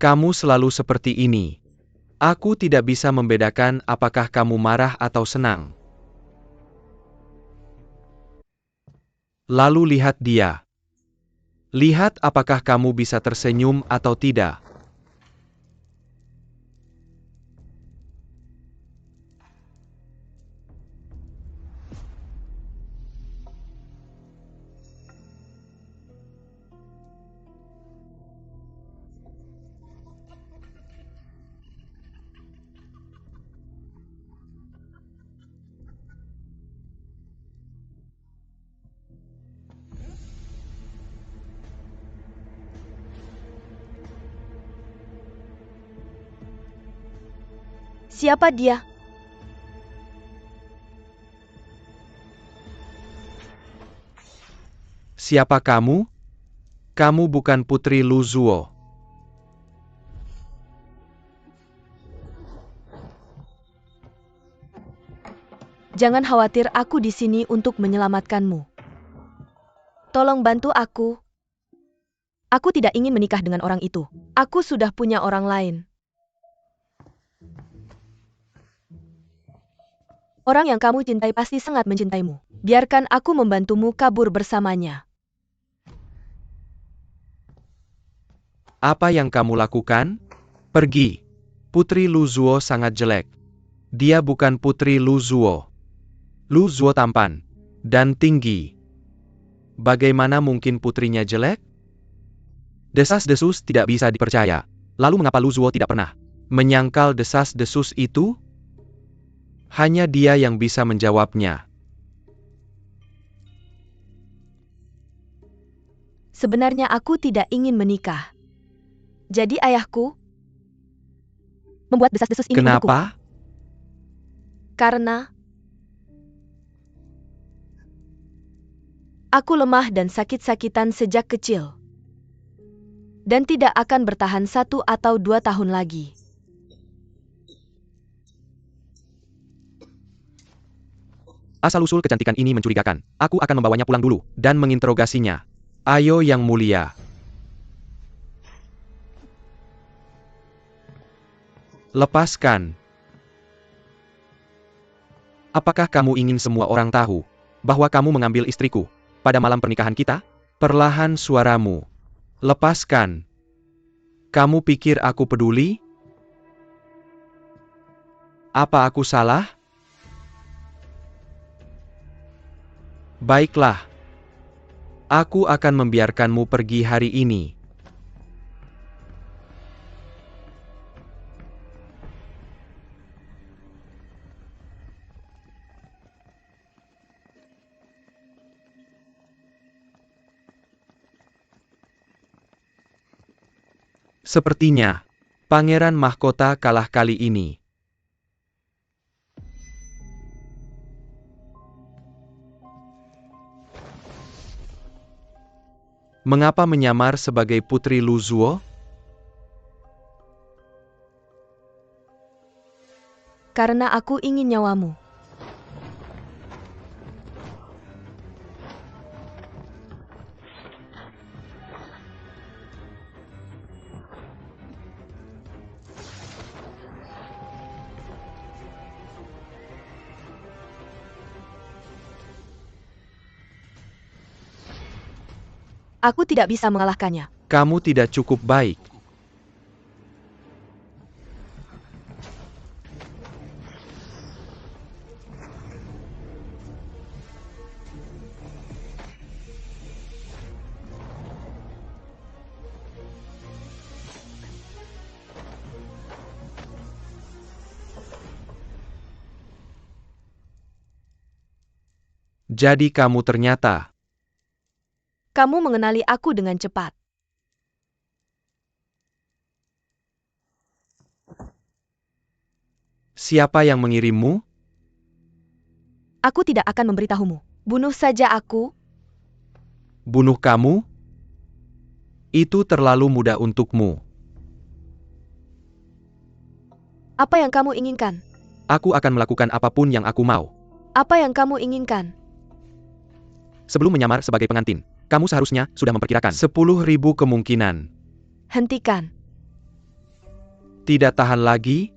Kamu selalu seperti ini. Aku tidak bisa membedakan apakah kamu marah atau senang. Lalu lihat dia. Lihat apakah kamu bisa tersenyum atau tidak. Siapa dia? Siapa kamu? Kamu bukan Putri Lu Zuo. Jangan khawatir, aku di sini untuk menyelamatkanmu. Tolong bantu aku. Aku tidak ingin menikah dengan orang itu. Aku sudah punya orang lain. Orang yang kamu cintai pasti sangat mencintaimu. Biarkan aku membantumu kabur bersamanya. Apa yang kamu lakukan? Pergi. Putri Lu Zuo sangat jelek. Dia bukan Putri Lu Zuo. Lu Zuo tampan dan tinggi. Bagaimana mungkin putrinya jelek? Desas-desus tidak bisa dipercaya. Lalu mengapa Lu Zuo tidak pernah menyangkal desas-desus itu? Hanya dia yang bisa menjawabnya. Sebenarnya aku tidak ingin menikah. Jadi ayahku membuat desas-desus ini untukku. Kenapa? Karena aku lemah dan sakit-sakitan sejak kecil. Dan tidak akan bertahan 1 atau 2 tahun lagi. Asal-usul kecantikan ini mencurigakan. Aku akan membawanya pulang dulu dan menginterogasinya. Ayo yang mulia. Lepaskan. Apakah kamu ingin semua orang tahu bahwa kamu mengambil istriku pada malam pernikahan kita? Perlahan suaramu. Lepaskan. Kamu pikir aku peduli? Apa aku salah? Baiklah. Aku akan membiarkanmu pergi hari ini. Sepertinya, Pangeran Mahkota kalah kali ini. Mengapa menyamar sebagai Putri Lu Zuo? Karena aku ingin nyawamu. Aku tidak bisa mengalahkannya. Kamu tidak cukup baik. Jadi kamu ternyata. Kamu mengenali aku dengan cepat. Siapa yang mengirimmu? Aku tidak akan memberitahumu. Bunuh saja aku. Bunuh kamu? Itu terlalu mudah untukmu. Apa yang kamu inginkan? Aku akan melakukan apapun yang aku mau. Apa yang kamu inginkan? Sebelum menyamar sebagai pengantin, kamu seharusnya sudah memperkirakan 10.000 kemungkinan. Hentikan. Tidak tahan lagi?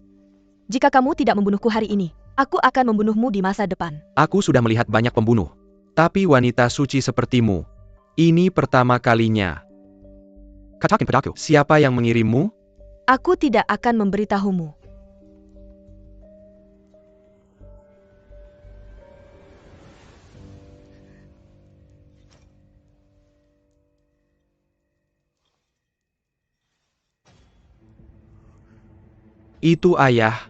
Jika kamu tidak membunuhku hari ini, aku akan membunuhmu di masa depan. Aku sudah melihat banyak pembunuh. Tapi wanita suci sepertimu, ini pertama kalinya. Katakan padaku, siapa yang mengirimmu? Aku tidak akan memberitahumu. Itu ayah.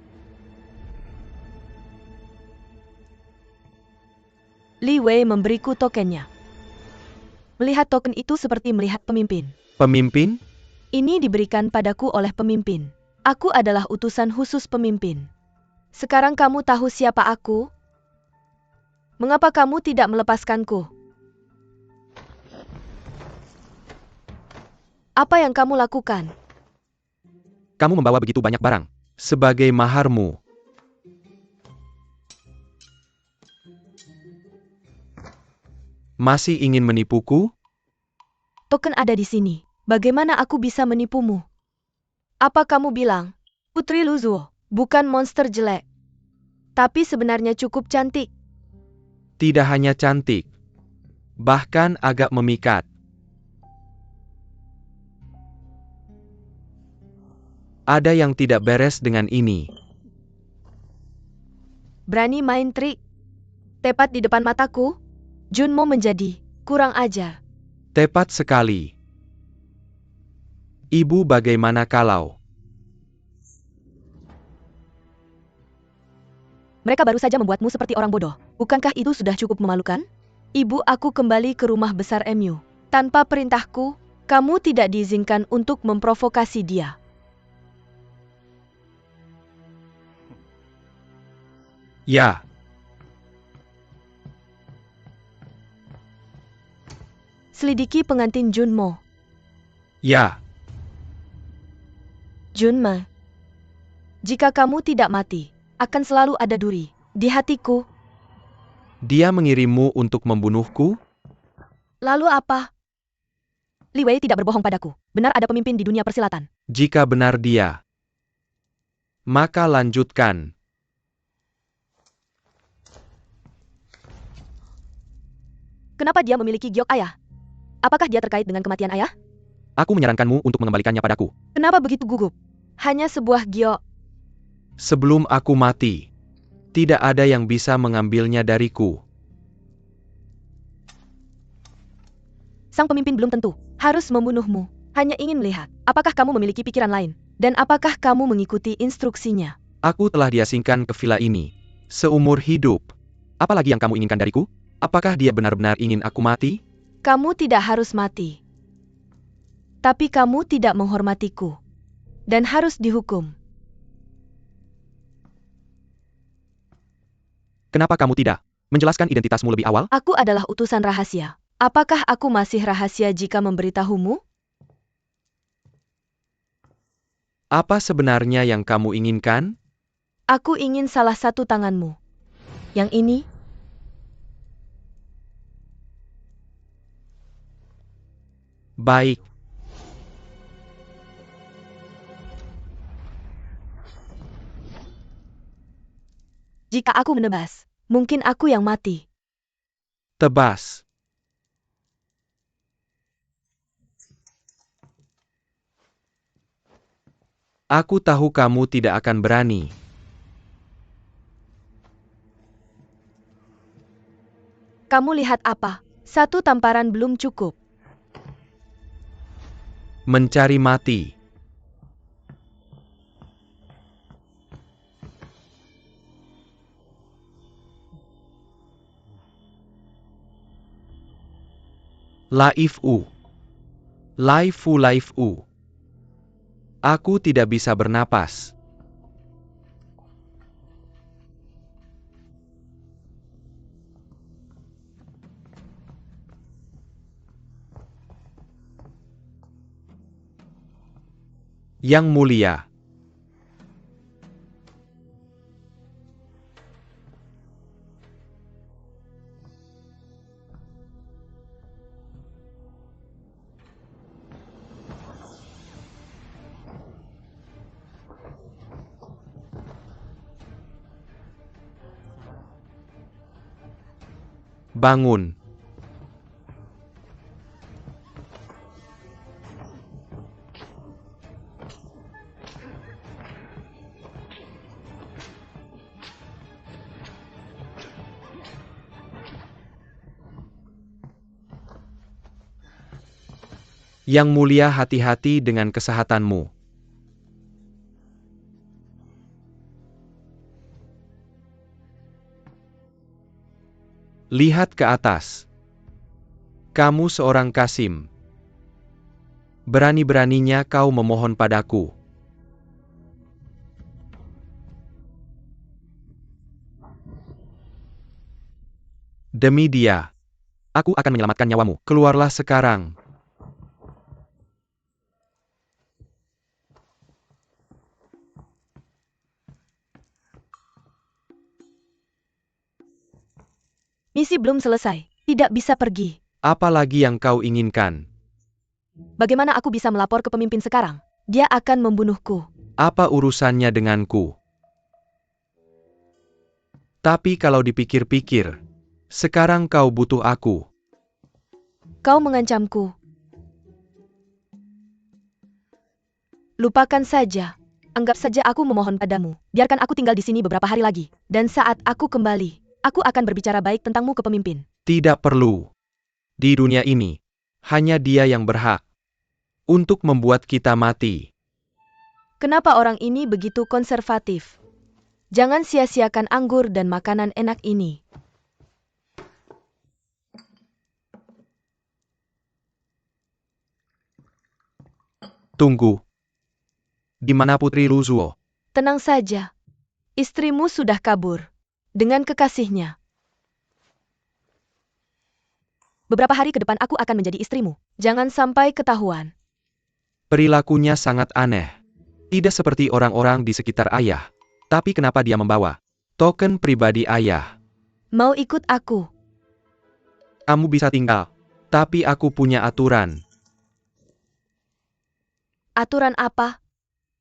Li Wei memberiku tokennya. Melihat token itu seperti melihat pemimpin. Pemimpin? Ini diberikan padaku oleh pemimpin. Aku adalah utusan khusus pemimpin. Sekarang kamu tahu siapa aku? Mengapa kamu tidak melepaskanku? Apa yang kamu lakukan? Kamu membawa begitu banyak barang. Sebagai maharmu. Masih ingin menipuku? Token ada di sini. Bagaimana aku bisa menipumu? Apa kamu bilang? Putri Luzuo, bukan monster jelek. Tapi sebenarnya cukup cantik. Tidak hanya cantik. Bahkan agak memikat. Ada yang tidak beres dengan ini. Berani main trik? Tepat di depan mataku? Junmo menjadi kurang ajar. Tepat sekali. Ibu, bagaimana kalau? Mereka baru saja membuatmu seperti orang bodoh. Bukankah itu sudah cukup memalukan? Ibu, aku kembali ke rumah besar MU. Tanpa perintahku, kamu tidak diizinkan untuk memprovokasi dia. Ya. Selidiki pengantin Junmo. Ya. Junma. Jika kamu tidak mati, akan selalu ada duri di hatiku. Dia mengirimmu untuk membunuhku? Lalu apa? Li Wei tidak berbohong padaku. Benar ada pemimpin di dunia persilatan. Jika benar dia. Maka lanjutkan. Kenapa dia memiliki giok ayah? Apakah dia terkait dengan kematian ayah? Aku menyarankanmu untuk mengembalikannya padaku. Kenapa begitu gugup? Hanya sebuah giok. Sebelum aku mati, tidak ada yang bisa mengambilnya dariku. Sang pemimpin belum tentu harus membunuhmu. Hanya ingin melihat, apakah kamu memiliki pikiran lain? Dan apakah kamu mengikuti instruksinya? Aku telah diasingkan ke villa ini seumur hidup. Apalagi yang kamu inginkan dariku? Apakah dia benar-benar ingin aku mati? Kamu tidak harus mati. Tapi kamu tidak menghormatiku. Dan harus dihukum. Kenapa kamu tidak menjelaskan identitasmu lebih awal? Aku adalah utusan rahasia. Apakah aku masih rahasia jika memberitahumu? Apa sebenarnya yang kamu inginkan? Aku ingin salah satu tanganmu. Yang ini? Baik. Jika aku menebas, mungkin aku yang mati. Tebas. Aku tahu kamu tidak akan berani. Kamu lihat apa? Satu tamparan belum cukup. Mencari mati. Laifu. Laifu. Aku tidak bisa bernapas. Yang mulia. Bangun. Yang mulia, hati-hati dengan kesehatanmu. Lihat ke atas. Kamu seorang Qasim. Berani-beraninya kau memohon padaku. Demi dia, aku akan menyelamatkan nyawamu. Keluarlah sekarang. Misi belum selesai. Tidak bisa pergi. Apa lagi yang kau inginkan? Bagaimana aku bisa melapor ke pemimpin sekarang? Dia akan membunuhku. Apa urusannya denganku? Tapi kalau dipikir-pikir, sekarang kau butuh aku. Kau mengancamku. Lupakan saja. Anggap saja aku memohon padamu. Biarkan aku tinggal di sini beberapa hari lagi. Dan saat aku kembali, aku akan berbicara baik tentangmu ke pemimpin. Tidak perlu. Di dunia ini, hanya dia yang berhak untuk membuat kita mati. Kenapa orang ini begitu konservatif? Jangan sia-siakan anggur dan makanan enak ini. Tunggu. Di mana Putri Luzuo? Tenang saja. Istrimu sudah kabur dengan kekasihnya. Beberapa hari ke depan aku akan menjadi istrimu. Jangan sampai ketahuan. Perilakunya sangat aneh. Tidak seperti orang-orang di sekitar ayah. Tapi kenapa dia membawa token pribadi ayah? Mau ikut aku? Kamu bisa tinggal. Tapi aku punya aturan. Aturan apa?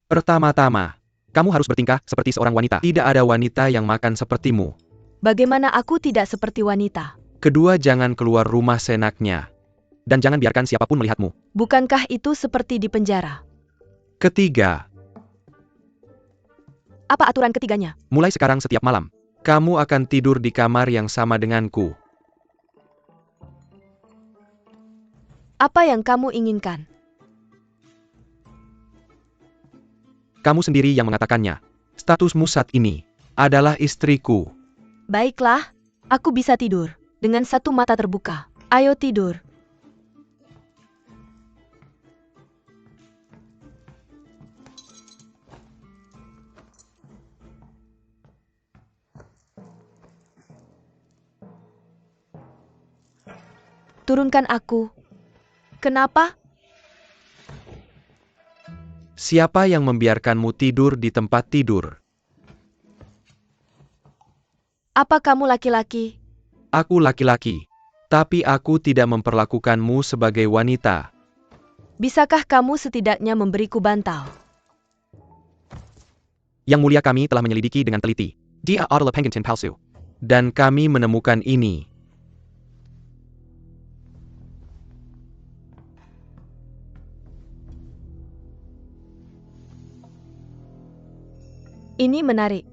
Pertama-tama, kamu harus bertingkah seperti seorang wanita. Tidak ada wanita yang makan sepertimu. Bagaimana aku tidak seperti wanita? Kedua, jangan keluar rumah seenaknya. Dan jangan biarkan siapapun melihatmu. Bukankah itu seperti di penjara? Ketiga, Apa aturan ketiganya? mulai sekarang setiap malam, kamu akan tidur di kamar yang sama denganku. Apa yang kamu inginkan? Kamu sendiri yang mengatakannya. Statusmu saat ini adalah istriku. Baiklah, aku bisa tidur dengan satu mata terbuka. Ayo tidur. Turunkan aku. Kenapa? Siapa yang membiarkanmu tidur di tempat tidur? Apa kamu laki-laki? Aku laki-laki. Tapi aku tidak memperlakukanmu sebagai wanita. Bisakah kamu setidaknya memberiku bantal? Yang mulia, kami telah menyelidiki dengan teliti. Dia adalah pengantin palsu. Dan kami menemukan ini. Ini menarik.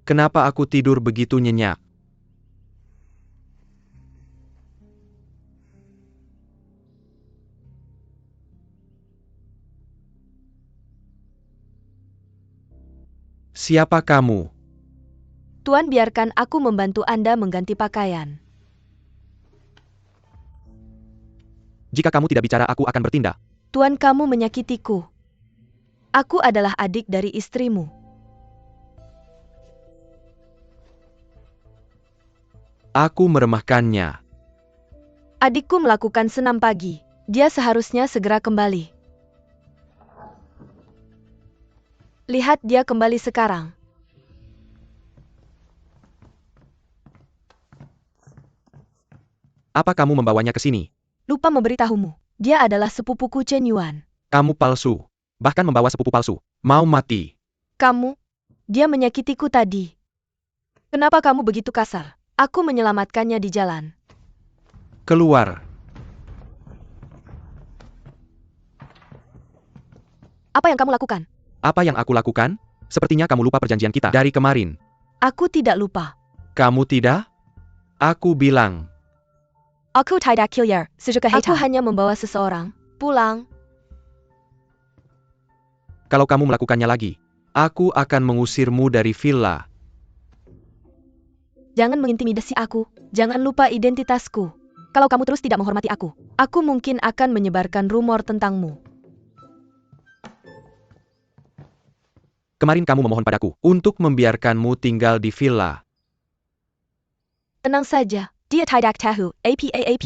Kenapa aku tidur begitu nyenyak? Siapa kamu? Tuan, biarkan aku membantu Anda mengganti pakaian. Jika kamu tidak bicara, aku akan bertindak. Tuan, kamu menyakitiku. Aku adalah adik dari istrimu. Aku meremehkannya. Adikku melakukan senam pagi. Dia seharusnya segera kembali. Lihat dia kembali sekarang. Apa kamu membawanya ke sini? Lupa memberitahumu. Dia adalah sepupuku Chen Yuan. Kamu palsu. Bahkan membawa sepupu palsu. Mau mati. Kamu? Dia menyakitiku tadi. Kenapa kamu begitu kasar? Aku menyelamatkannya di jalan. Keluar. Apa yang kamu lakukan? Apa yang aku lakukan? Sepertinya kamu lupa perjanjian kita dari kemarin. Aku tidak lupa. Kamu tidak? Aku bilang. Aku hanya membawa seseorang pulang. Kalau kamu melakukannya lagi, aku akan mengusirmu dari villa. Jangan mengintimidasi aku. Jangan lupa identitasku. Kalau kamu terus tidak menghormati aku mungkin akan menyebarkan rumor tentangmu. Kemarin kamu memohon padaku untuk membiarkanmu tinggal di villa. Tenang saja. Dia tidak tahu.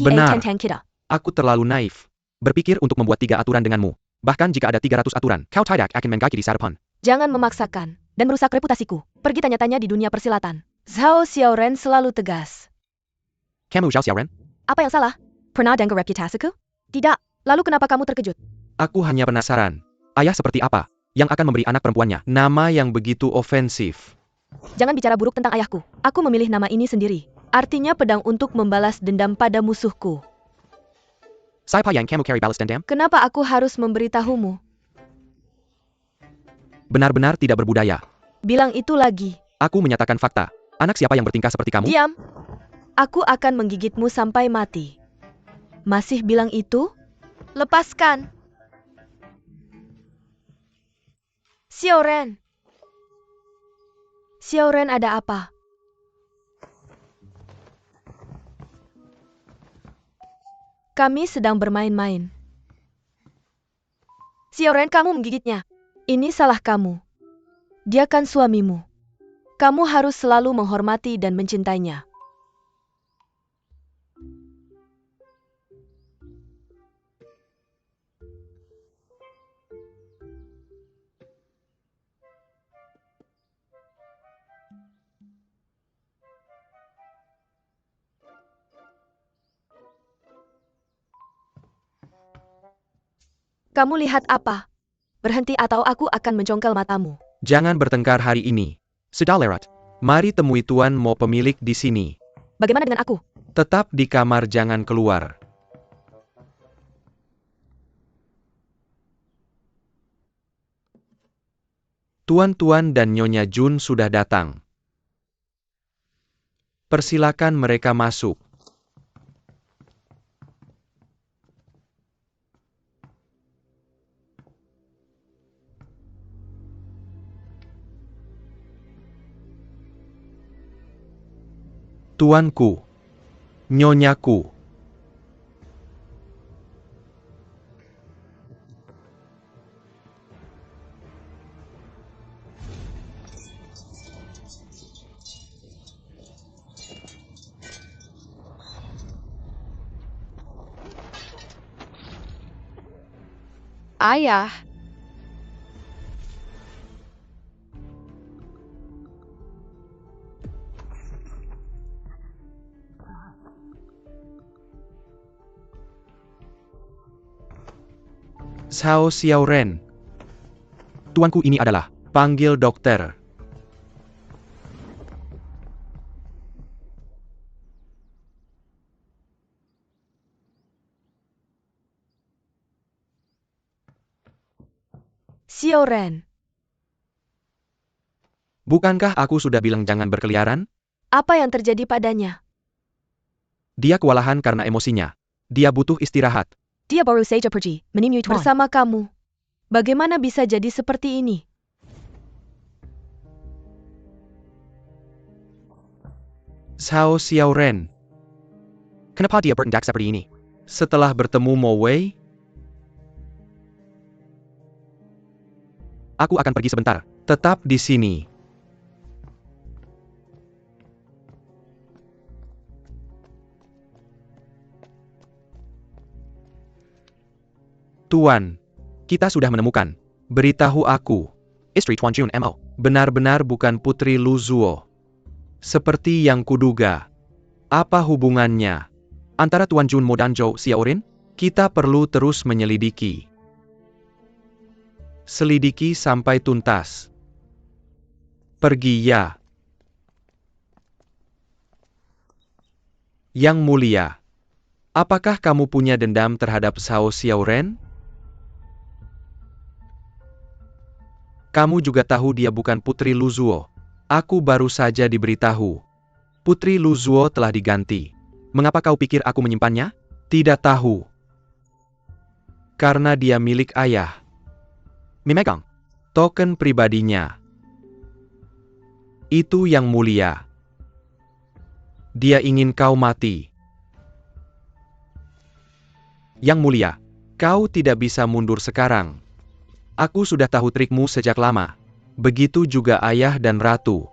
Benar. Tentang kita. Aku terlalu naif. Berpikir untuk membuat 3 aturan denganmu. Bahkan jika ada 300 aturan, kau tidak akan menggaji di Sarapan. Jangan memaksakan dan merusak reputasiku. Pergi tanya-tanya di dunia persilatan. Zhao Xiaoren selalu tegas. Kamu Zhao Xiaoren? Apa yang salah? Pernah dengar reputasiku? Tidak. Lalu kenapa kamu terkejut? Aku hanya penasaran. Ayah seperti apa yang akan memberi anak perempuannya nama yang begitu ofensif? Jangan bicara buruk tentang ayahku. Aku memilih nama ini sendiri. Artinya pedang untuk membalas dendam pada musuhku. Siapa yang kamu carry balas dendam? Kenapa aku harus memberitahumu? Benar-benar tidak berbudaya. Bilang itu lagi. Aku menyatakan fakta. Anak siapa yang bertingkah seperti kamu? Diam. Aku akan menggigitmu sampai mati. Masih bilang itu? Lepaskan. Xiaoren. Xiaoren, ada apa? Kami sedang bermain-main. Xiaoren, kamu menggigitnya. Ini salah kamu. Dia kan suamimu. Kamu harus selalu menghormati dan mencintainya. Kamu lihat apa? Berhenti atau aku akan mencongkel matamu. Jangan bertengkar hari ini. Sudah lewat. Mari temui Tuan Mo pemilik di sini. Bagaimana dengan aku? Tetap di kamar, jangan keluar. Tuan-tuan dan Nyonya Jun sudah datang. Persilakan mereka masuk. Tuanku. Nyonyaku. Ayah. Zhao Xiaoren. Tuanku, ini adalah. Panggil dokter. Xiaoren. Bukankah aku sudah bilang jangan berkeliaran? Apa yang terjadi padanya? Dia kewalahan karena emosinya. Dia butuh istirahat. Dia baru saja pergi bersama kamu. Bagaimana bisa jadi seperti ini? Zhao Xiaoren. Kenapa dia bertindak seperti ini? Setelah bertemu Mo Wei, aku akan pergi sebentar. Tetap di sini. Tuan, kita sudah menemukan. Beritahu aku. istri Tuan Jun Mo. Benar-benar bukan Putri Lu Zuo. Seperti yang kuduga. Apa hubungannya antara Tuan Jun Mo dan Zhou Xiaorin? Kita perlu terus menyelidiki. Selidiki sampai tuntas. Pergi ya. Yang mulia, apakah kamu punya dendam terhadap Zhou Xiaoren? Kamu juga tahu dia bukan Putri Lu Zuo. Aku baru saja diberitahu. Putri Lu Zuo telah diganti. Mengapa kau pikir aku menyimpannya? Tidak tahu. Karena dia milik ayah. Memegang token pribadinya. Itu yang mulia. Dia ingin kau mati. Yang mulia, kau tidak bisa mundur sekarang. Aku sudah tahu trikmu sejak lama. Begitu juga ayah dan ratu.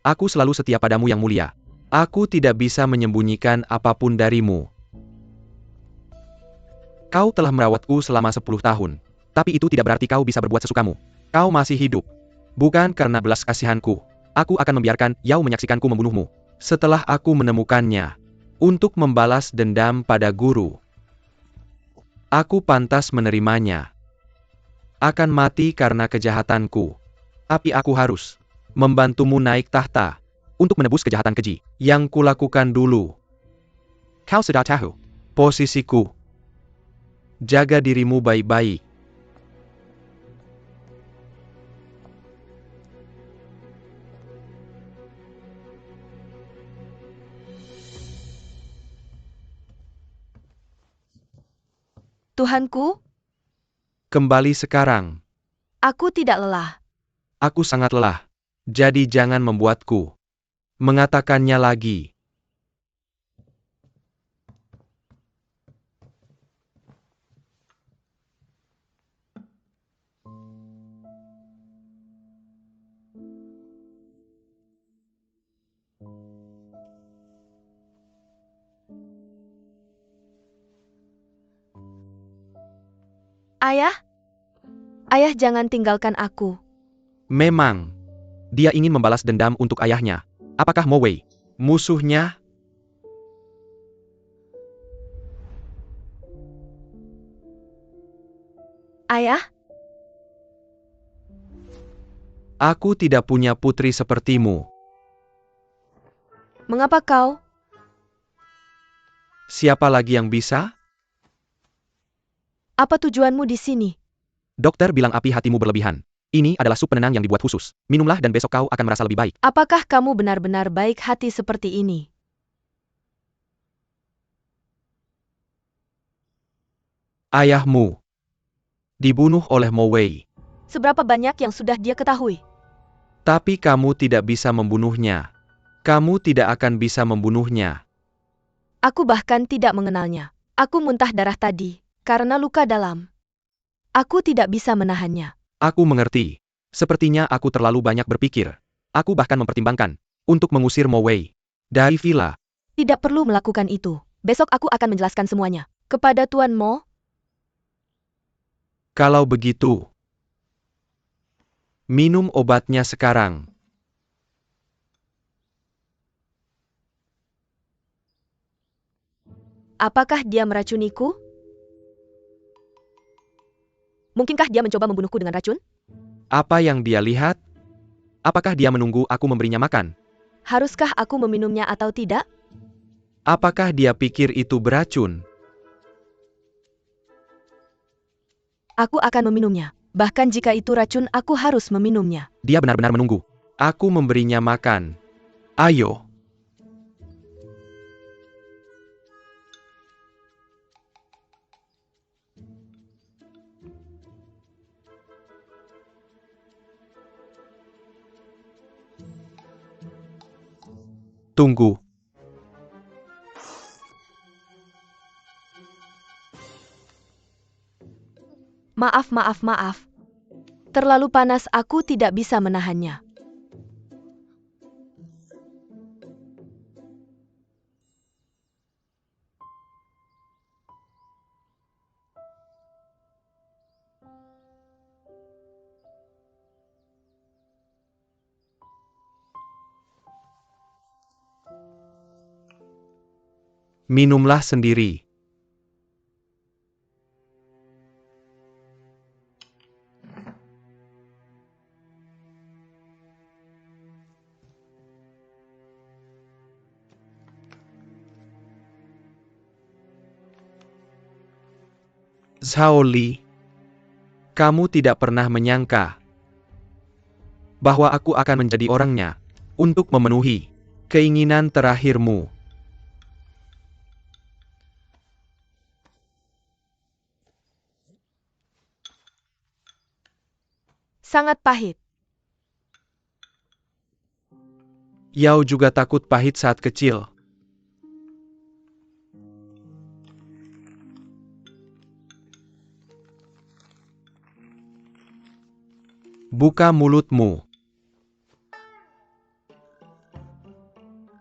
Aku selalu setia padamu yang mulia. Aku tidak bisa menyembunyikan apapun darimu. Kau telah merawatku selama 10 tahun. Tapi itu tidak berarti kau bisa berbuat sesukamu. Kau masih hidup. Bukan karena belas kasihanku. Aku akan membiarkan Yao menyaksikanku membunuhmu. Setelah aku menemukannya. Untuk membalas dendam pada guru. Aku pantas menerimanya. Akan mati karena kejahatanku. Tapi aku harus membantumu naik tahta. Untuk menebus kejahatan keji yang kulakukan dulu. Kau sudah tahu posisiku. Jaga dirimu baik-baik. Tuhanku, Kembali sekarang. aku tidak lelah. Aku sangat lelah. Jadi jangan membuatku mengatakannya lagi. Ayah? Ayah jangan tinggalkan aku. Memang. Dia ingin membalas dendam untuk ayahnya. Apakah Mo Wei musuhnya? Ayah? Aku tidak punya putri sepertimu. Mengapa kau? Siapa lagi yang bisa? Apa tujuanmu di sini? Dokter bilang api hatimu berlebihan. Ini adalah sup penenang yang dibuat khusus. Minumlah dan besok kau akan merasa lebih baik. Apakah kamu benar-benar baik hati seperti ini? Ayahmu dibunuh oleh Mo Wei. Seberapa banyak yang sudah dia ketahui? Tapi kamu tidak bisa membunuhnya. Kamu tidak akan bisa membunuhnya. Aku bahkan tidak mengenalnya. Aku muntah darah tadi, karena luka dalam. Aku tidak bisa menahannya. Aku mengerti. Sepertinya aku terlalu banyak berpikir. Aku bahkan mempertimbangkan untuk mengusir Mo Wei dari villa. Tidak perlu melakukan itu. Besok aku akan menjelaskan semuanya. Kepada Tuan Mo, Kalau begitu, minum obatnya sekarang. apakah dia meracuniku? Mungkinkah dia mencoba membunuhku dengan racun? Apa yang dia lihat? Apakah dia menunggu aku memberinya makan? Haruskah aku meminumnya atau tidak? Apakah dia pikir itu beracun? Aku akan meminumnya. Bahkan jika itu racun, aku harus meminumnya. Dia benar-benar menunggu. Aku memberinya makan. Ayo. Tunggu. Maaf. Terlalu panas, aku tidak bisa menahannya. Minumlah sendiri. Zhao Li, kamu tidak pernah menyangka bahwa aku akan menjadi orangnya untuk memenuhi keinginan terakhirmu. Sangat pahit. Yao juga takut pahit saat kecil. Buka mulutmu.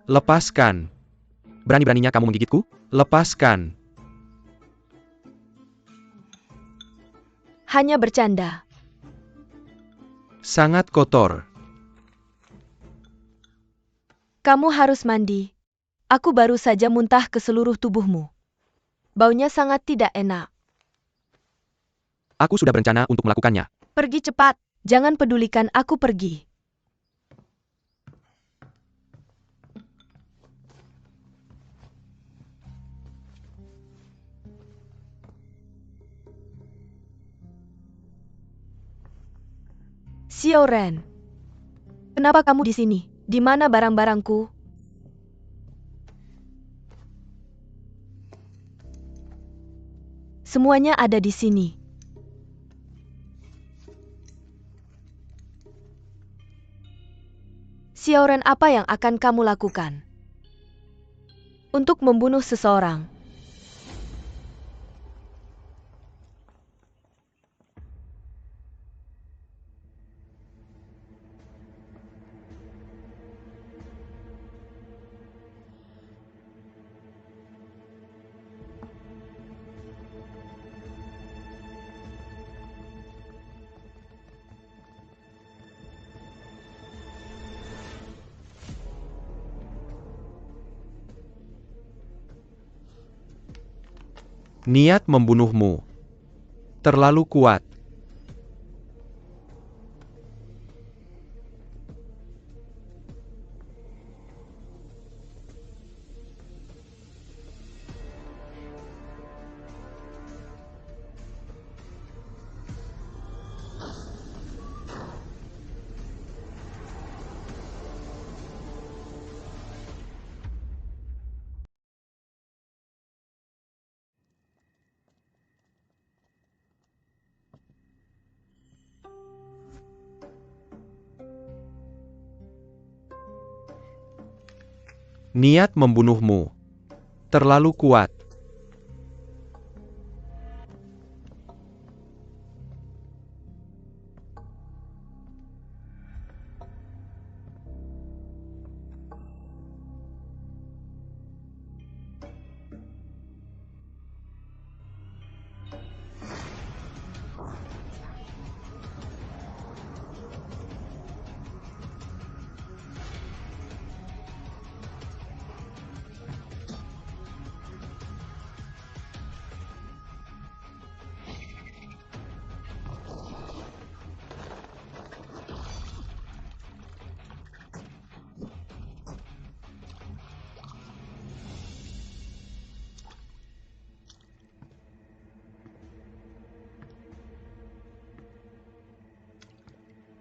Lepaskan. Berani-beraninya kamu menggigitku? Lepaskan. Hanya bercanda. Sangat kotor. Kamu harus mandi. Aku baru saja muntah ke seluruh tubuhmu. Baunya sangat tidak enak. Aku sudah berencana untuk melakukannya. Pergi cepat. Jangan pedulikan aku pergi. Xiao Ren. Kenapa kamu di sini? Di mana barang-barangku? Semuanya ada di sini. Xiao Ren, apa yang akan kamu lakukan untuk membunuh seseorang? Niat membunuhmu terlalu kuat. Niat membunuhmu terlalu kuat.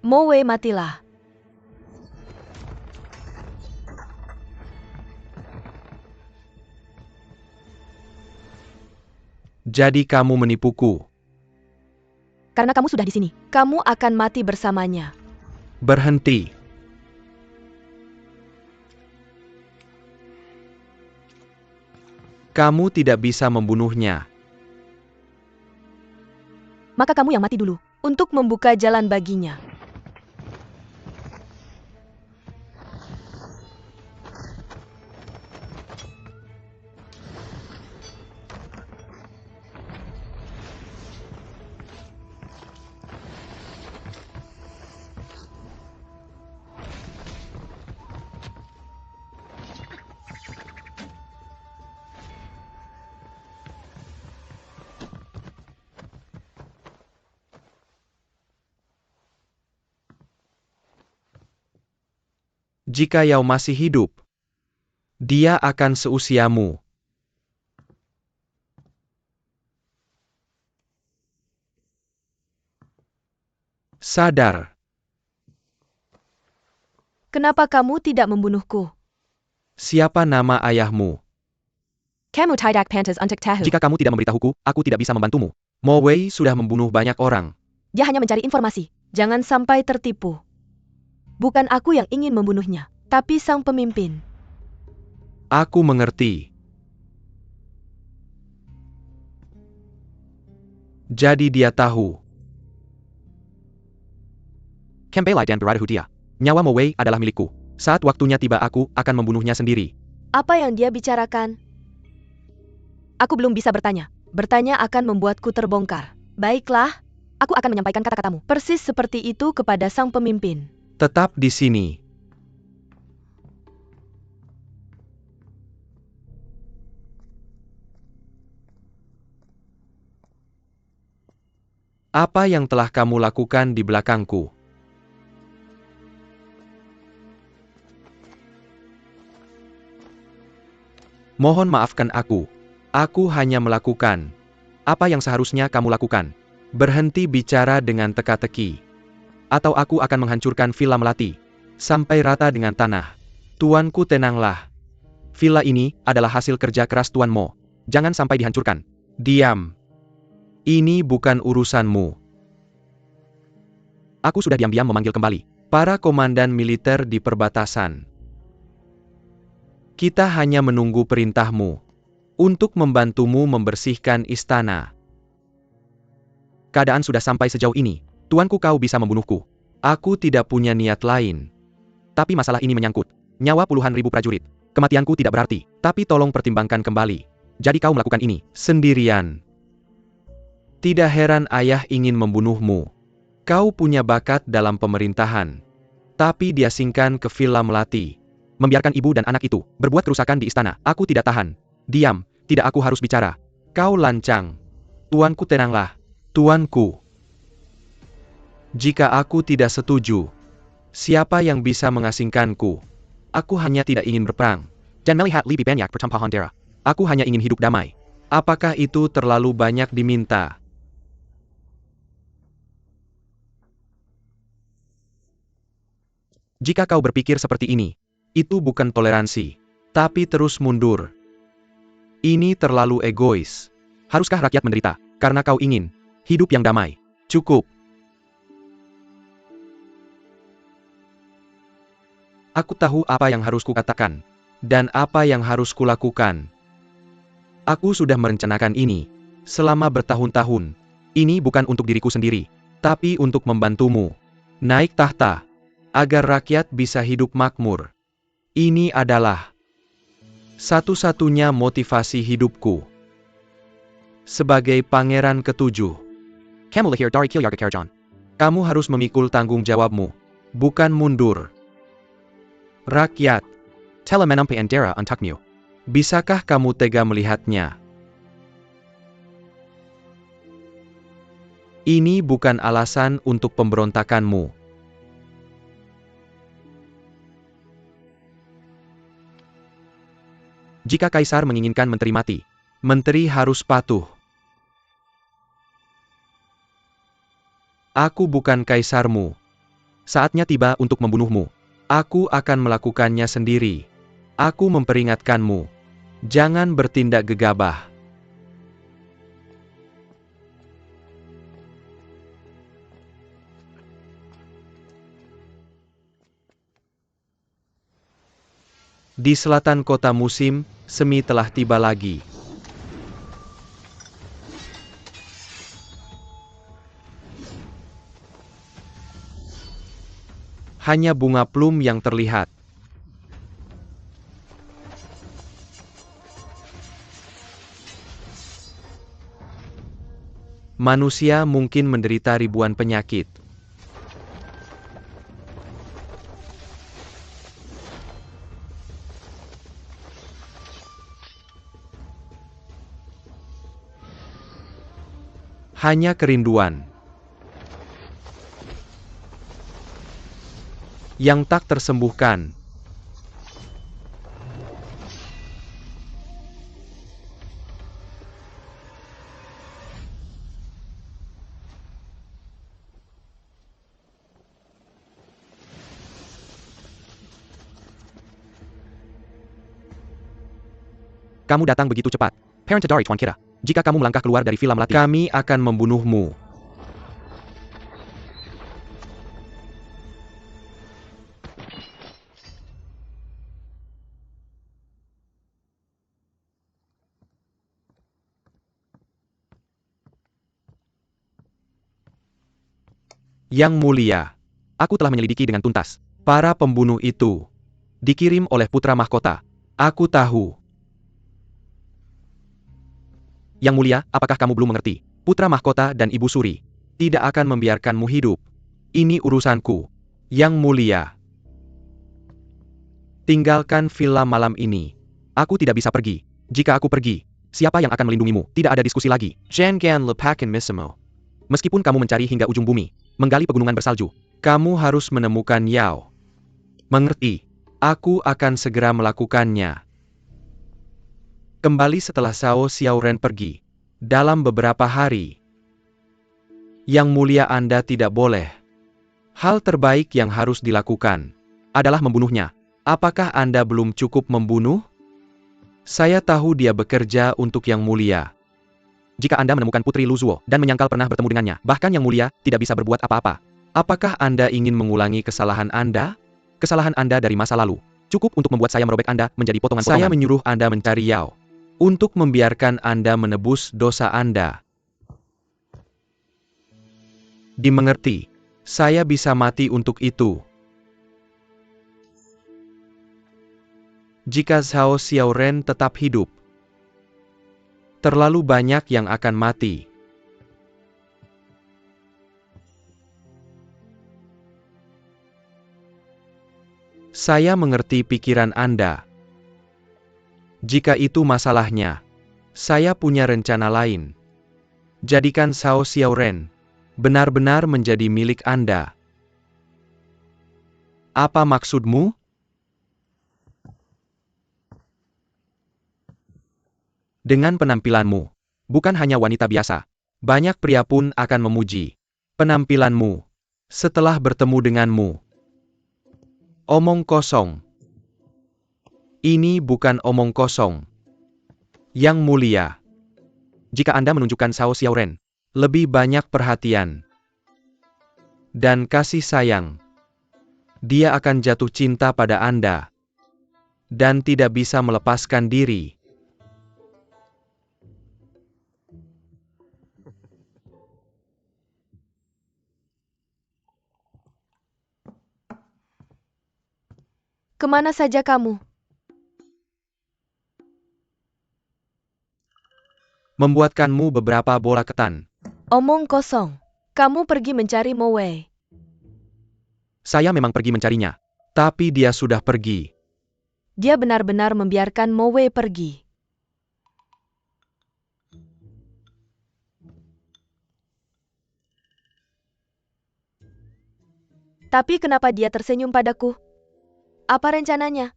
Mo Wei, matilah. Jadi kamu menipuku. Karena kamu sudah di sini, kamu akan mati bersamanya. Berhenti. Kamu tidak bisa membunuhnya. Maka kamu yang mati dulu, untuk membuka jalan baginya. Jika Yao masih hidup, dia akan seusiamu. Sadar. Kenapa kamu tidak membunuhku? Siapa nama ayahmu? Kamu tidak pantas untuk tahu. Jika kamu tidak memberitahuku, aku tidak bisa membantumu. Mo Wei sudah membunuh banyak orang. Dia hanya mencari informasi. Jangan sampai tertipu. Bukan aku yang ingin membunuhnya, tapi sang pemimpin. Aku mengerti. Jadi dia tahu. Kembali dan berada dia. Nyawa Mo Wei adalah milikku. Saat waktunya tiba aku akan membunuhnya sendiri. Apa yang dia bicarakan? Aku belum bisa bertanya. Bertanya akan membuatku terbongkar. Baiklah, aku akan menyampaikan kata-katamu. Persis seperti itu kepada sang pemimpin. Tetap di sini. Apa yang telah kamu lakukan di belakangku? Mohon maafkan aku. Aku hanya melakukan apa yang seharusnya kamu lakukan. Berhenti bicara dengan teka-teki. Atau aku akan menghancurkan Villa Melati sampai rata dengan tanah. Tuanku, tenanglah. Villa ini adalah hasil kerja keras Tuan Mo. Jangan sampai dihancurkan. Diam. Ini bukan urusanmu. Aku sudah diam-diam memanggil kembali para komandan militer di perbatasan. Kita hanya menunggu perintahmu untuk membantumu membersihkan istana. Keadaan sudah sampai sejauh ini. Tuanku, kau bisa membunuhku. Aku tidak punya niat lain. Tapi masalah ini menyangkut nyawa puluhan ribu prajurit. Kematianku tidak berarti, tapi tolong pertimbangkan kembali. Jadi kau melakukan ini sendirian. Tidak heran ayah ingin membunuhmu. Kau punya bakat dalam pemerintahan. Tapi diasingkan ke Villa Melati. Membiarkan ibu dan anak itu berbuat kerusakan di istana. Aku tidak tahan. Diam, tidak, aku harus bicara. Kau lancang. Tuanku, tenanglah. Tuanku. Jika aku tidak setuju, siapa yang bisa mengasingkanku? Aku hanya tidak ingin berperang. Dan melihat lebih banyak pertumpahan darah. Aku hanya ingin hidup damai. Apakah itu terlalu banyak diminta? Jika kau berpikir seperti ini, itu bukan toleransi, tapi terus mundur. Ini terlalu egois. Haruskah rakyat menderita karena kau ingin hidup yang damai? Cukup. Aku tahu apa yang harus kukatakan dan apa yang harus kulakukan. Aku sudah merencanakan ini selama bertahun-tahun. Ini bukan untuk diriku sendiri, tapi untuk membantumu naik tahta agar rakyat bisa hidup makmur. Ini adalah satu-satunya motivasi hidupku. Sebagai pangeran ketujuh, kamu lahir dari keluarga kerajaan. Kamu harus memikul tanggung jawabmu, bukan mundur. Rakyat telah menampai darah untukmu. Bisakah kamu tega melihatnya? Ini bukan alasan untuk pemberontakanmu. Jika kaisar menginginkan menteri mati, menteri harus patuh. Aku bukan kaisarmu. Saatnya tiba untuk membunuhmu. Aku akan melakukannya sendiri. Aku memperingatkanmu. Jangan bertindak gegabah. Di selatan kota musim semi telah tiba lagi. Hanya bunga plum yang terlihat. Manusia mungkin menderita ribuan penyakit. Hanya kerinduan yang tak tersembuhkan Kamu datang begitu cepat. Parentadari Tuan Kira. Jika kamu melangkah keluar dari villa Melati, kami akan membunuhmu. Yang Mulia, aku telah menyelidiki dengan tuntas. Para pembunuh itu dikirim oleh putra mahkota. Aku tahu. Yang Mulia, apakah kamu belum mengerti? Putra mahkota dan Ibu Suri tidak akan membiarkanmu hidup. Ini urusanku. Yang Mulia, tinggalkan villa malam ini. Aku tidak bisa pergi. Jika aku pergi, siapa yang akan melindungimu? Tidak ada diskusi lagi. Jangan lupakan Misimo. Meskipun kamu mencari hingga ujung bumi, menggali pegunungan bersalju, kamu harus menemukan Yao. Mengerti? Aku akan segera melakukannya. Kembali setelah Cao Xiaoren pergi. Dalam beberapa hari. Yang Mulia, Anda tidak boleh. Hal terbaik yang harus dilakukan adalah membunuhnya. Apakah Anda belum cukup membunuh? Saya tahu dia bekerja untuk Yang Mulia. Jika Anda menemukan Putri Luzuo dan menyangkal pernah bertemu dengannya, bahkan Yang Mulia tidak bisa berbuat apa-apa. Apakah Anda ingin mengulangi kesalahan Anda? Kesalahan Anda dari masa lalu cukup untuk membuat saya merobek Anda menjadi potongan-potongan. Saya menyuruh Anda mencari Yao untuk membiarkan Anda menebus dosa Anda. Dimengerti? Saya bisa mati untuk itu. Jika Cao Xiaoren tetap hidup, terlalu banyak yang akan mati. Saya mengerti pikiran Anda. Jika itu masalahnya, saya punya rencana lain. Jadikan Cao Xiaoren benar-benar menjadi milik Anda. Apa maksudmu? Dengan penampilanmu, bukan hanya wanita biasa, banyak pria pun akan memuji penampilanmu setelah bertemu denganmu. Omong kosong. Ini bukan omong kosong. Yang Mulia, jika Anda menunjukkan Cao Xiaoren lebih banyak perhatian dan kasih sayang, dia akan jatuh cinta pada Anda dan tidak bisa melepaskan diri. Kemana saja kamu? Membuatkanmu beberapa bola ketan. Omong kosong. Kamu pergi mencari Mo Wei. Saya memang pergi mencarinya, tapi dia sudah pergi. Dia benar-benar membiarkan Mo Wei pergi. Tapi kenapa dia tersenyum padaku? Apa rencananya?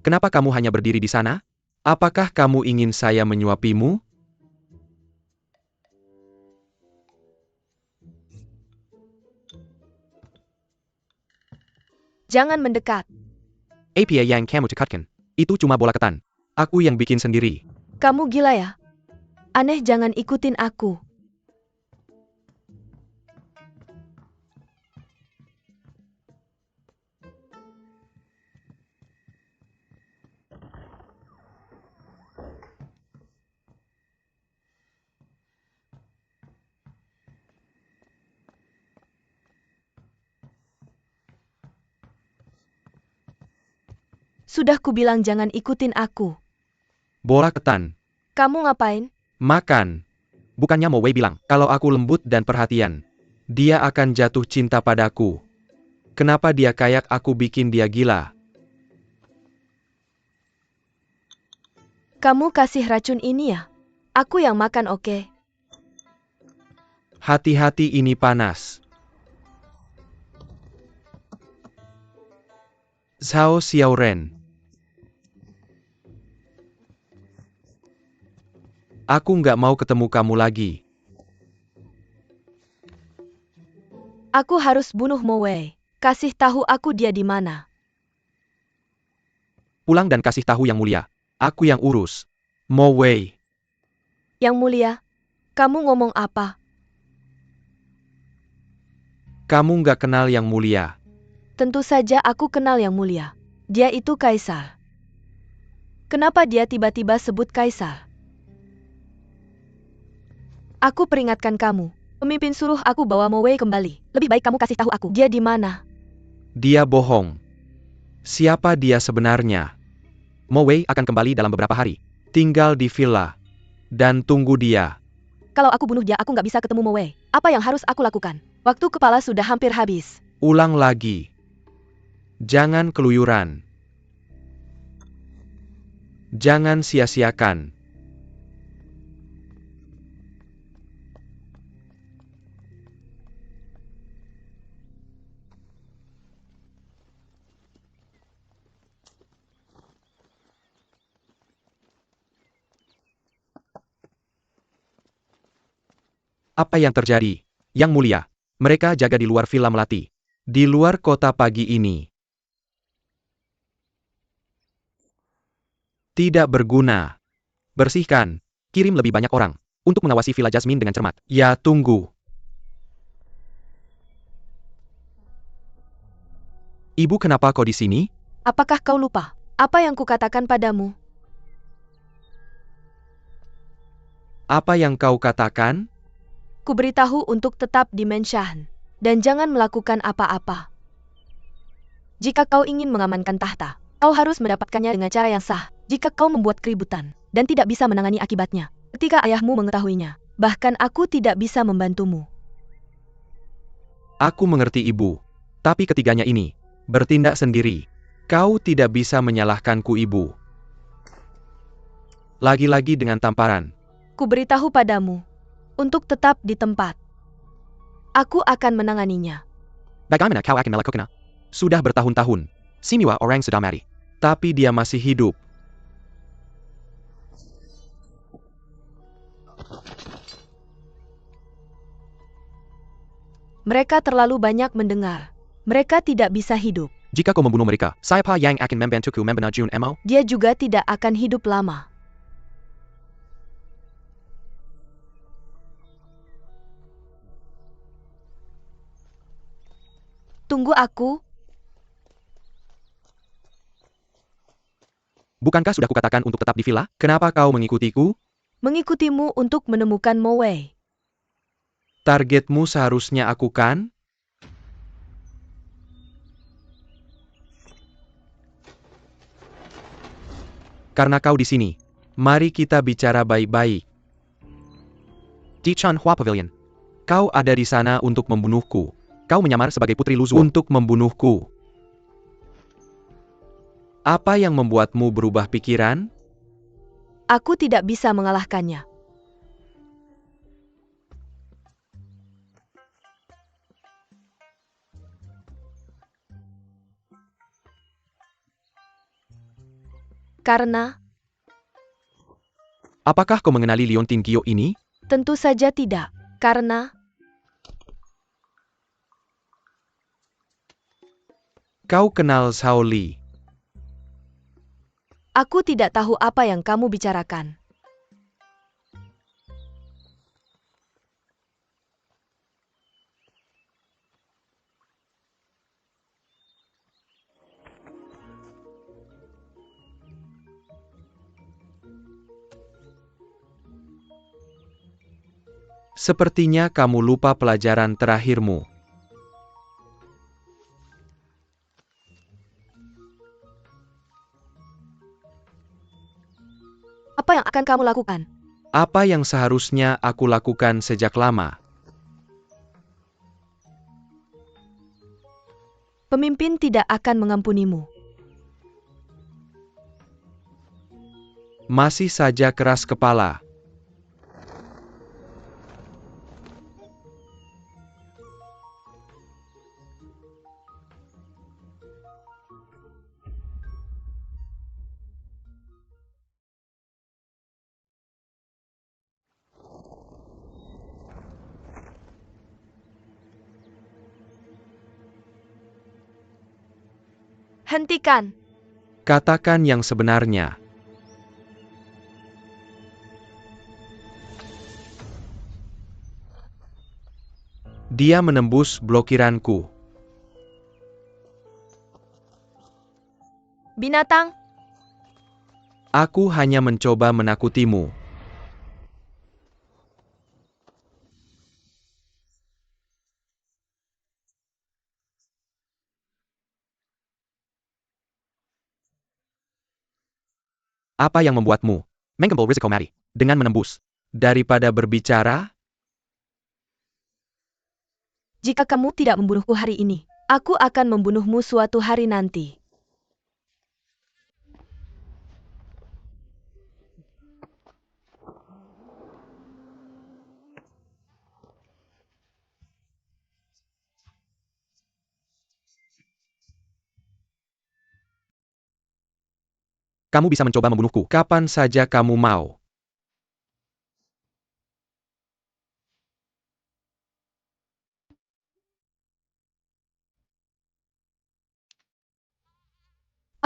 Kenapa kamu hanya berdiri di sana? Apakah kamu ingin saya menyuapimu? Jangan mendekat. Apa yang kamu tekatkan? Itu cuma bola ketan. Aku yang bikin sendiri. Kamu gila ya? Aneh, jangan ikutin aku. Sudah kubilang jangan ikutin aku. Bola ketan. Kamu ngapain? Makan. Bukannya Mo Wei bilang, kalau aku lembut dan perhatian, dia akan jatuh cinta padaku. Kenapa dia kayak aku bikin dia gila? Kamu kasih racun ini ya? Aku yang makan, oke? Hati-hati, ini panas. Cao Xiaoren. Aku nggak mau ketemu kamu lagi. Aku harus bunuh Mo Wei. Kasih tahu aku dia di mana. Pulang dan kasih tahu Yang Mulia. Aku yang urus. Mo Wei. Yang mulia, kamu ngomong apa? Kamu nggak kenal Yang Mulia. Tentu saja aku kenal Yang Mulia. Dia itu kaisar. Kenapa dia tiba-tiba sebut kaisar? Aku peringatkan kamu. Pemimpin suruh aku bawa Mo Wei kembali. Lebih baik kamu kasih tahu aku. Dia di mana? Dia bohong. Siapa dia sebenarnya? Mo Wei akan kembali dalam beberapa hari. Tinggal di villa. Dan tunggu dia. Kalau aku bunuh dia, aku nggak bisa ketemu Mo Wei. Apa yang harus aku lakukan? Waktu kepala sudah hampir habis. Ulang lagi. Jangan keluyuran. Jangan sia-siakan. Apa yang terjadi? Yang Mulia. Mereka jaga di luar villa Melati. Di luar kota pagi ini. Tidak berguna. Bersihkan. Kirim lebih banyak orang. Untuk mengawasi villa Jasmine dengan cermat. Ya, tunggu. Ibu, kenapa kau di sini? Apakah kau lupa? Apa yang kukatakan padamu? Apa yang kau katakan? Kuberitahu untuk tetap di Menshan. Dan jangan melakukan apa-apa. Jika kau ingin mengamankan tahta, kau harus mendapatkannya dengan cara yang sah. Jika kau membuat keributan, dan tidak bisa menangani akibatnya, ketika ayahmu mengetahuinya, bahkan aku tidak bisa membantumu. Aku mengerti ibu. Tapi ketiganya ini, bertindak sendiri. Kau tidak bisa menyalahkanku ibu. Lagi-lagi dengan tamparan. Kuberitahu padamu, untuk tetap di tempat. Aku akan menanganinya. Bagaimana kau akan melakukannya? Sudah bertahun-tahun. Simiwa orang sudah mati. Tapi dia masih hidup. Mereka terlalu banyak mendengar. Mereka tidak bisa hidup. Jika kau membunuh mereka, siapa yang akan membantuku membunuh Jun Emo? Dia juga tidak akan hidup lama. Tunggu aku. Bukankah sudah kukatakan untuk tetap di villa? Kenapa kau mengikutiku? Mengikutimu untuk menemukan Mo Wei. Targetmu seharusnya aku kan? Karena kau di sini. Mari kita bicara baik-baik. Di Chanhua Pavilion. Kau ada di sana untuk membunuhku. Kau menyamar sebagai Putri Luzuo untuk membunuhku. Apa yang membuatmu berubah pikiran? Aku tidak bisa mengalahkannya. Karena, Apakah kau mengenali Liontin Gyo ini? tentu saja tidak. Karena, Kau kenal Zhao Li. aku tidak tahu apa yang kamu bicarakan. Sepertinya kamu lupa pelajaran terakhirmu. Apa yang akan kamu lakukan? Apa yang seharusnya aku lakukan sejak lama? Pemimpin tidak akan mengampunimu. Masih saja keras kepala. Hentikan. Katakan yang sebenarnya. Dia menembus blokiranku. Binatang, Aku hanya mencoba menakutimu. Apa yang membuatmu mengambil risiko mati dengan menembus daripada berbicara? jika kamu tidak membunuhku hari ini, aku akan membunuhmu suatu hari nanti. Kamu bisa mencoba membunuhku kapan saja kamu mau.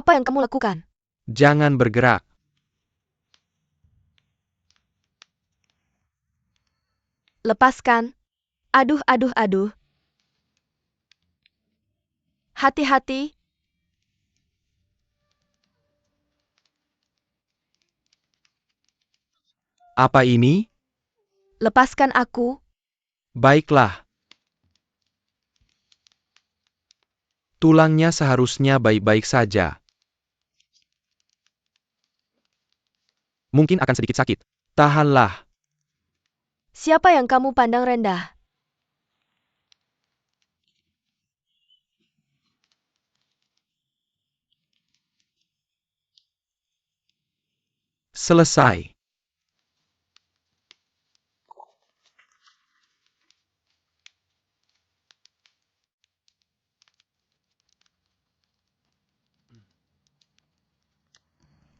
Apa yang kamu lakukan? Jangan bergerak. Lepaskan. Aduh, aduh, aduh. Hati-hati. Apa ini? Lepaskan aku. Baiklah. Tulangnya seharusnya baik-baik saja. Mungkin akan sedikit sakit. Tahanlah. Siapa yang kamu pandang rendah? Selesai.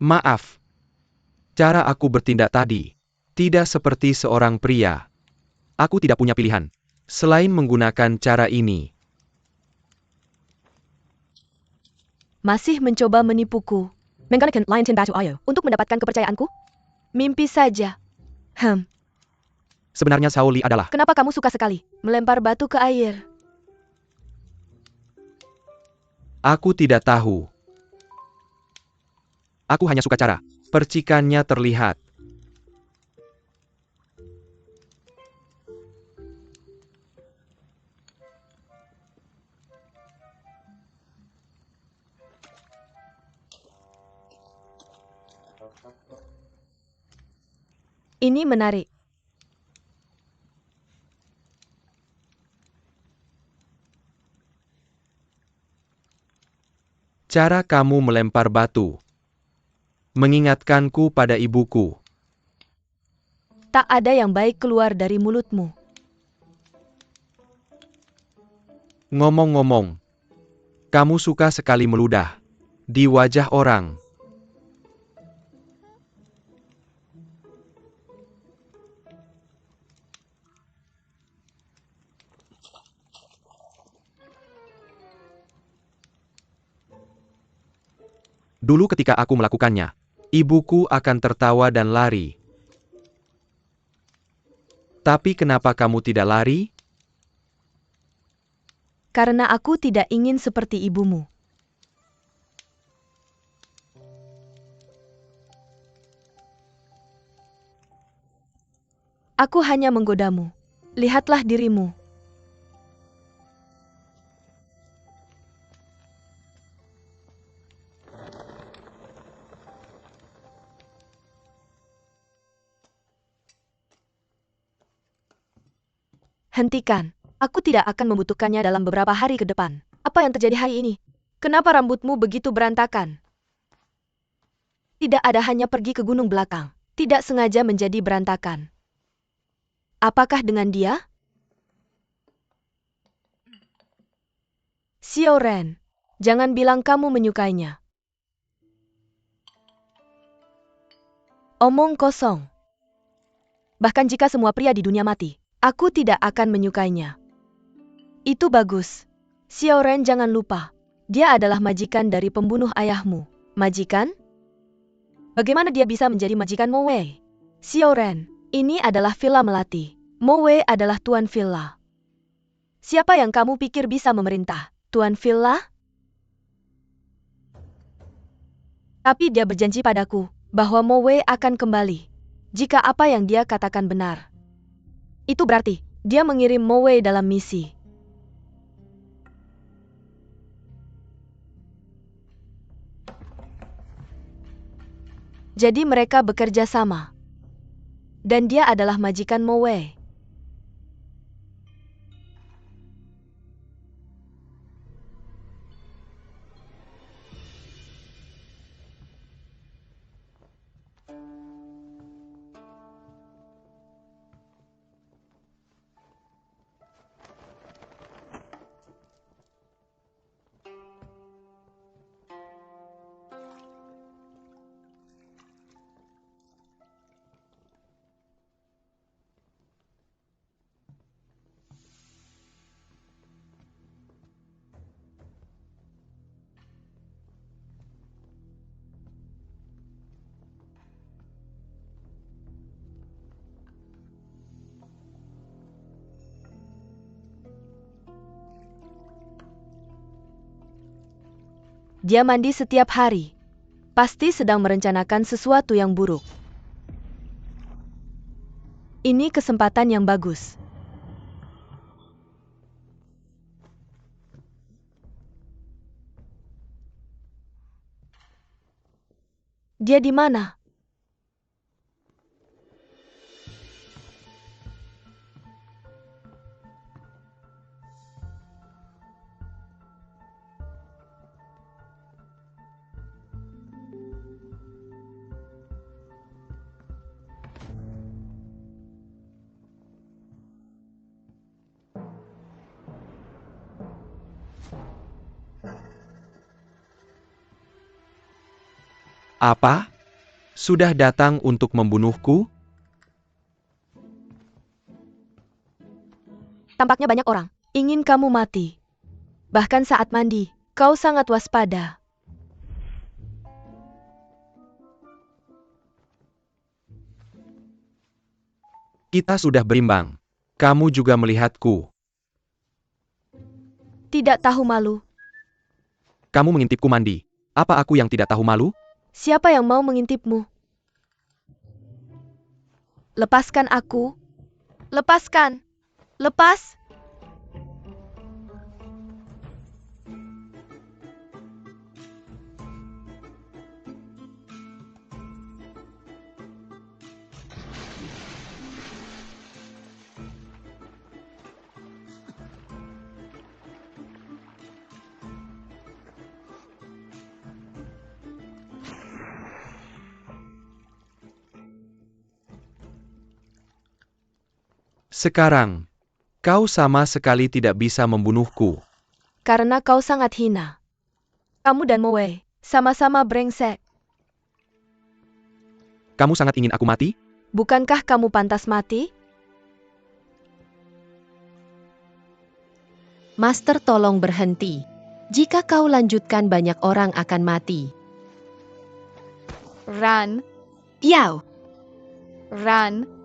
Maaf. Cara aku bertindak tadi tidak seperti seorang pria. Aku tidak punya pilihan selain menggunakan cara ini. Masih mencoba menipuku. Menggunakan Liontin Batu Ayo untuk mendapatkan kepercayaanku? Mimpi saja. Sebenarnya Sauli adalah Kenapa kamu suka sekali melempar batu ke air? Aku tidak tahu. Aku hanya suka cara percikannya terlihat. Ini menarik. Cara kamu melempar batu mengingatkanku pada ibuku. Tak ada yang baik keluar dari mulutmu. Ngomong-ngomong, kamu suka sekali meludah di wajah orang. Dulu ketika aku melakukannya, ibuku akan tertawa dan lari. Tapi kenapa kamu tidak lari? Karena aku tidak ingin seperti ibumu. Aku hanya menggodamu. Lihatlah dirimu. Hentikan. Aku tidak akan membutuhkannya dalam beberapa hari ke depan. Apa yang terjadi hari ini? Kenapa rambutmu begitu berantakan? Tidak ada, hanya pergi ke gunung belakang. Tidak sengaja menjadi berantakan. Apakah dengan dia? Xiao Ren, jangan bilang kamu menyukainya. Omong kosong. Bahkan jika semua pria di dunia mati, aku tidak akan menyukainya. Itu bagus. Xiao Ren, jangan lupa. Dia adalah majikan dari pembunuh ayahmu. Majikan? Bagaimana dia bisa menjadi majikan Mo Wei? Xiao Ren, ini adalah villa melati. Mo Wei adalah tuan villa. Siapa yang kamu pikir bisa memerintah, Tuan Villa? Tapi dia berjanji padaku bahwa Moe akan kembali jika apa yang dia katakan benar. Itu berarti dia mengirim Moe dalam misi. Jadi mereka bekerja sama. Dan dia adalah majikan Moe. Dia mandi setiap hari. Pasti sedang merencanakan sesuatu yang buruk. Ini kesempatan yang bagus. Dia di mana? Apa? Sudah datang untuk membunuhku? Tampaknya banyak orang ingin kamu mati. Bahkan saat mandi, kau sangat waspada. Kita sudah berimbang. Kamu juga melihatku. Tidak tahu malu. Kamu mengintipku mandi. Apa aku yang tidak tahu malu? Siapa yang mau mengintipmu? Lepaskan aku. Lepaskan. Lepas. Sekarang, kau sama sekali tidak bisa membunuhku. Karena kau sangat hina. Kamu dan Moe sama-sama brengsek. Kamu sangat ingin aku mati? Bukankah kamu pantas mati? Master tolong berhenti. Jika kau lanjutkan banyak orang akan mati. Run, Yao, run.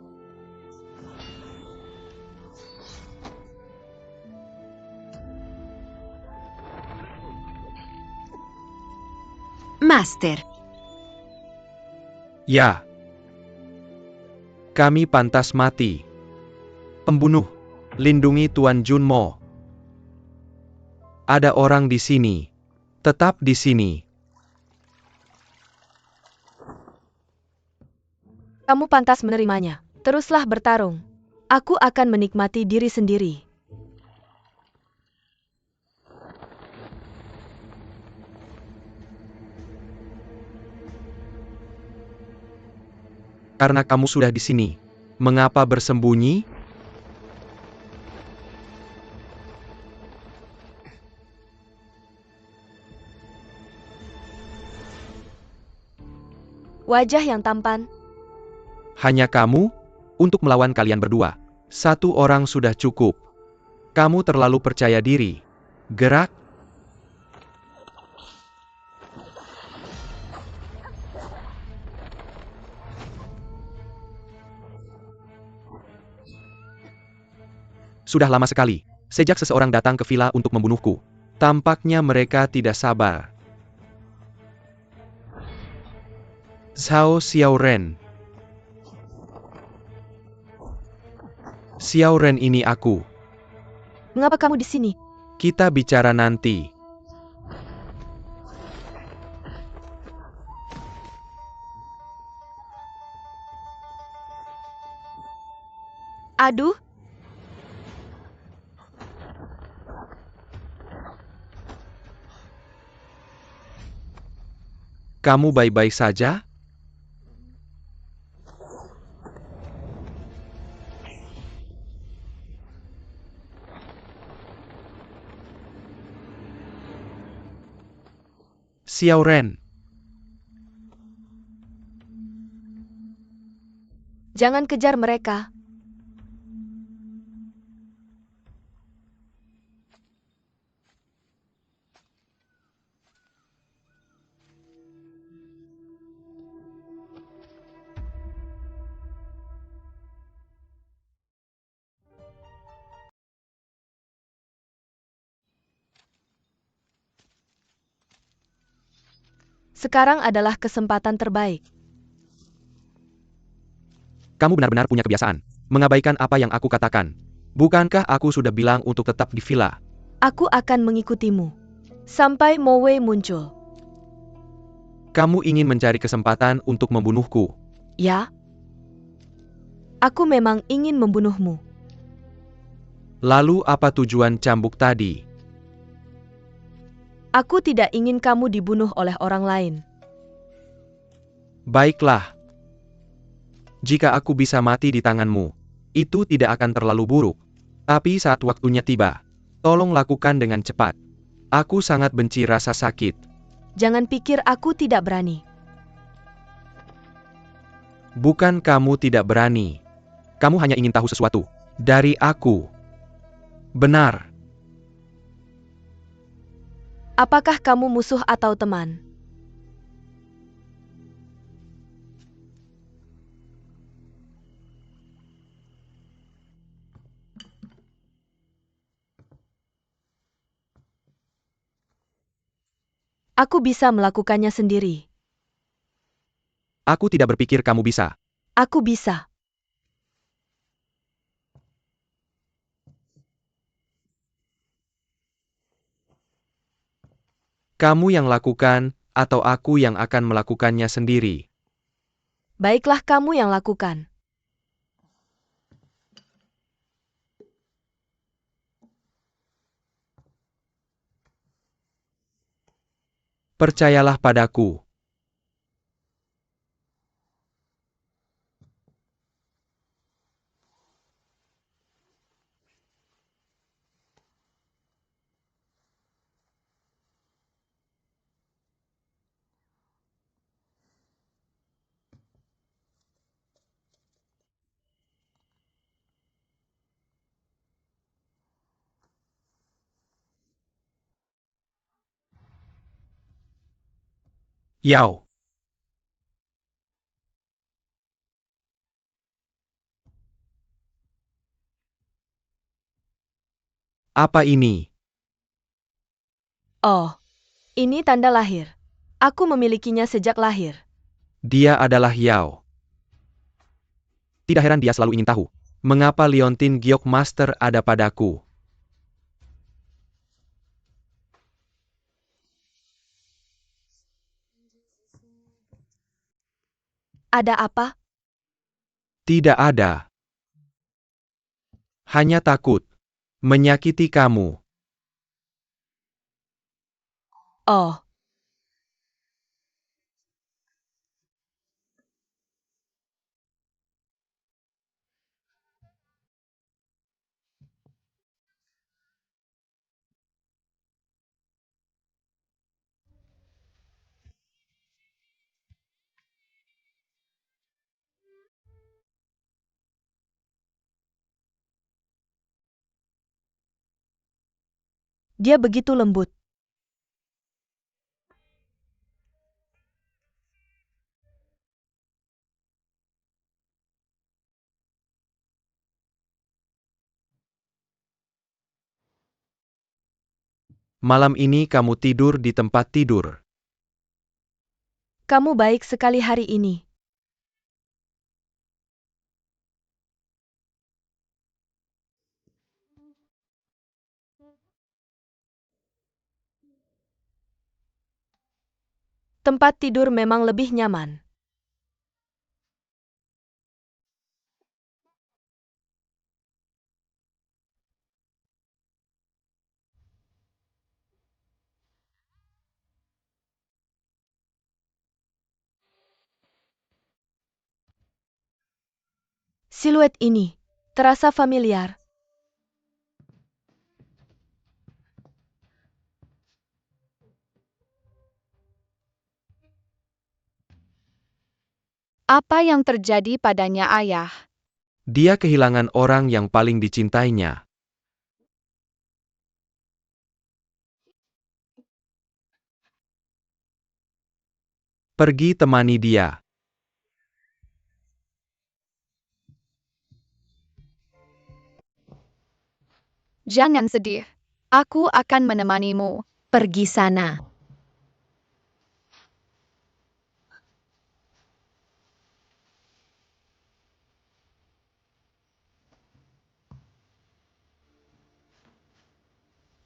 Master. Ya. Kami pantas mati. Pembunuh, lindungi Tuan Junmo. Ada orang di sini. Tetap di sini. Kamu pantas menerimanya. Teruslah bertarung. Aku akan menikmati diri sendiri. Karena kamu sudah di sini. Mengapa bersembunyi? Wajah yang tampan. Hanya kamu? Untuk melawan kalian berdua. Satu orang sudah cukup. Kamu terlalu percaya diri. Gerak. Sudah lama sekali. Sejak seseorang datang ke villa untuk membunuhku, tampaknya mereka tidak sabar. Zhao Xiaoren. Xiaoren ini aku. Mengapa kamu di sini? Kita bicara nanti. Aduh, Kamu baik-baik saja? Xiaoren. jangan kejar mereka. Sekarang adalah kesempatan terbaik. Kamu benar-benar punya kebiasaan mengabaikan apa yang aku katakan. Bukankah aku sudah bilang untuk tetap di villa? Aku akan mengikutimu. Sampai Moe muncul. Kamu ingin mencari kesempatan untuk membunuhku. Ya? Aku memang ingin membunuhmu. Lalu apa tujuan cambuk tadi? Aku tidak ingin kamu dibunuh oleh orang lain. Baiklah. Jika aku bisa mati di tanganmu, itu tidak akan terlalu buruk. Tapi saat waktunya tiba, tolong lakukan dengan cepat. Aku sangat benci rasa sakit. Jangan pikir aku tidak berani. Bukan kamu tidak berani. Kamu hanya ingin tahu sesuatu dari aku. Benar. Apakah kamu musuh atau teman? Aku bisa melakukannya sendiri. Aku tidak berpikir kamu bisa. Aku bisa. Kamu yang lakukan, atau aku yang akan melakukannya sendiri. Baiklah kamu yang lakukan. Percayalah padaku. Yao. Apa ini? Oh, ini tanda lahir. Aku memilikinya sejak lahir. Dia adalah Yao. Tidak heran dia selalu ingin tahu, mengapa Liontin Giok Master ada padaku. Ada apa? Tidak ada. Hanya takut. Menyakiti kamu. Oh, dia begitu lembut. Malam ini kamu tidur di tempat tidur. Kamu baik sekali hari ini. Tempat tidur memang lebih nyaman. Siluet ini terasa familiar. Apa yang terjadi padanya, Ayah? Dia kehilangan orang yang paling dicintainya. Pergi temani dia. Jangan sedih. Aku akan menemanimu. Pergi sana.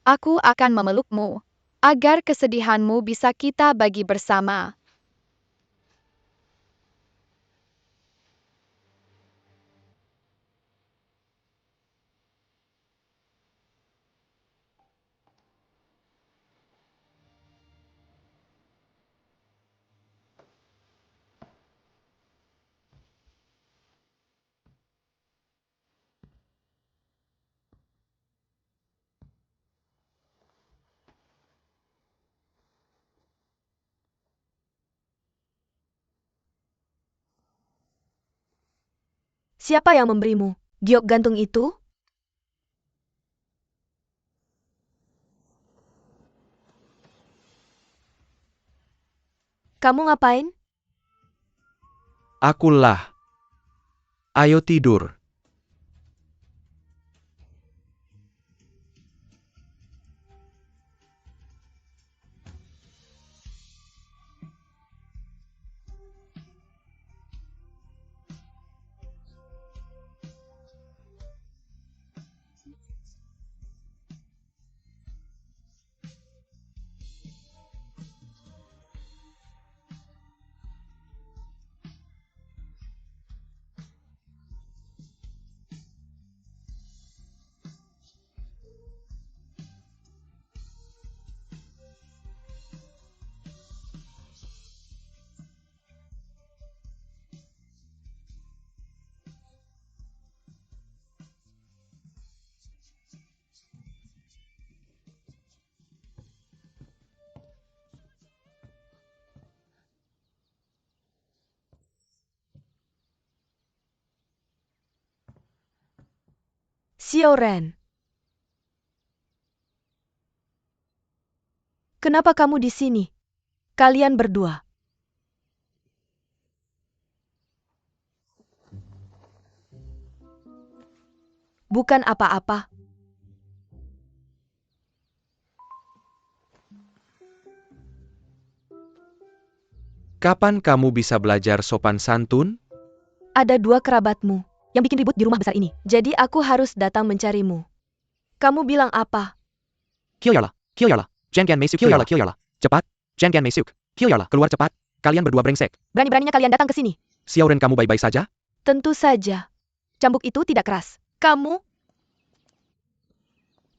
Aku akan memelukmu, agar kesedihanmu bisa kita bagi bersama. Siapa yang memberimu giok gantung itu? Kamu ngapain? Akulah. Ayo tidur. Xiao Ren. Kenapa kamu di sini? Kalian berdua. Bukan apa-apa. Kapan kamu bisa belajar sopan santun? Ada dua kerabatmu yang bikin ribut di rumah besar ini. Jadi aku harus datang mencarimu. Kamu bilang apa? Kyoyala, Kyoyala, Jangan Meisuk, Kyoyala. Cepat, Jangan Meisuk, Kyoyala, keluar cepat. Kalian berdua brengsek. Berani-beraninya kalian datang ke sini. Xiao Ren, kamu baik-baik saja? Tentu saja. Cambuk itu tidak keras. Kamu?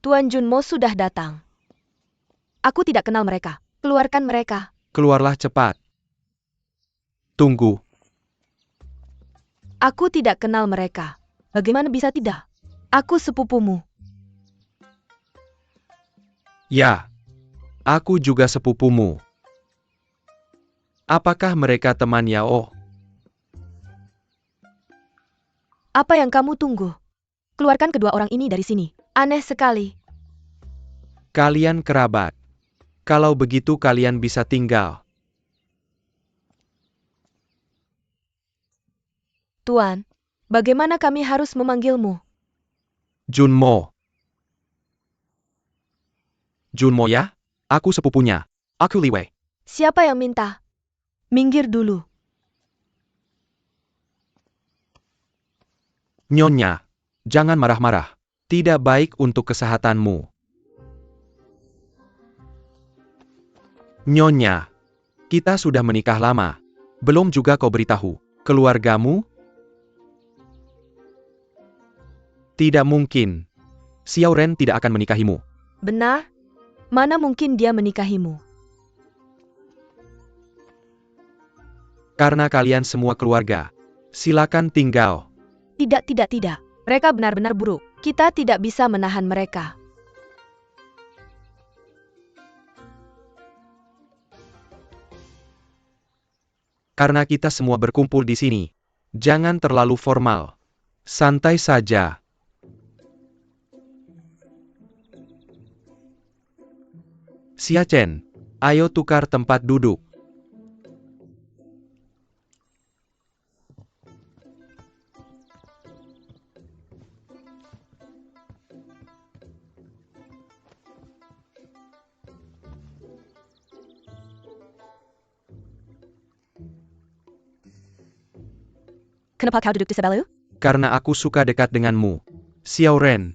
Tuan Junmo sudah datang. Aku tidak kenal mereka. Keluarkan mereka. Keluarlah cepat. Tunggu. Aku tidak kenal mereka. Bagaimana bisa tidak? Aku sepupumu. Ya. Aku juga sepupumu. Apakah mereka teman Yao? Apa yang kamu tunggu? Keluarkan kedua orang ini dari sini. Aneh sekali. Kalian kerabat. Kalau begitu kalian bisa tinggal. Tuan, bagaimana kami harus memanggilmu? Junmo. Junmo ya? Aku sepupunya. Aku Liwei. Siapa yang minta? Minggir dulu. Nyonya, jangan marah-marah. Tidak baik untuk kesehatanmu. Nyonya, kita sudah menikah lama. Belum juga kau beritahu keluargamu? Tidak mungkin. Xiao Ren tidak akan menikahimu. Benar? Mana mungkin dia menikahimu? Karena kalian semua keluarga. Silakan tinggal. Tidak. Mereka benar-benar buruk. Kita tidak bisa menahan mereka. Karena kita semua berkumpul di sini. Jangan terlalu formal. Santai saja. Xia Chen, ayo tukar tempat duduk. Kenapa kau duduk di sebelah? Karena aku suka dekat denganmu. Xiao Ren.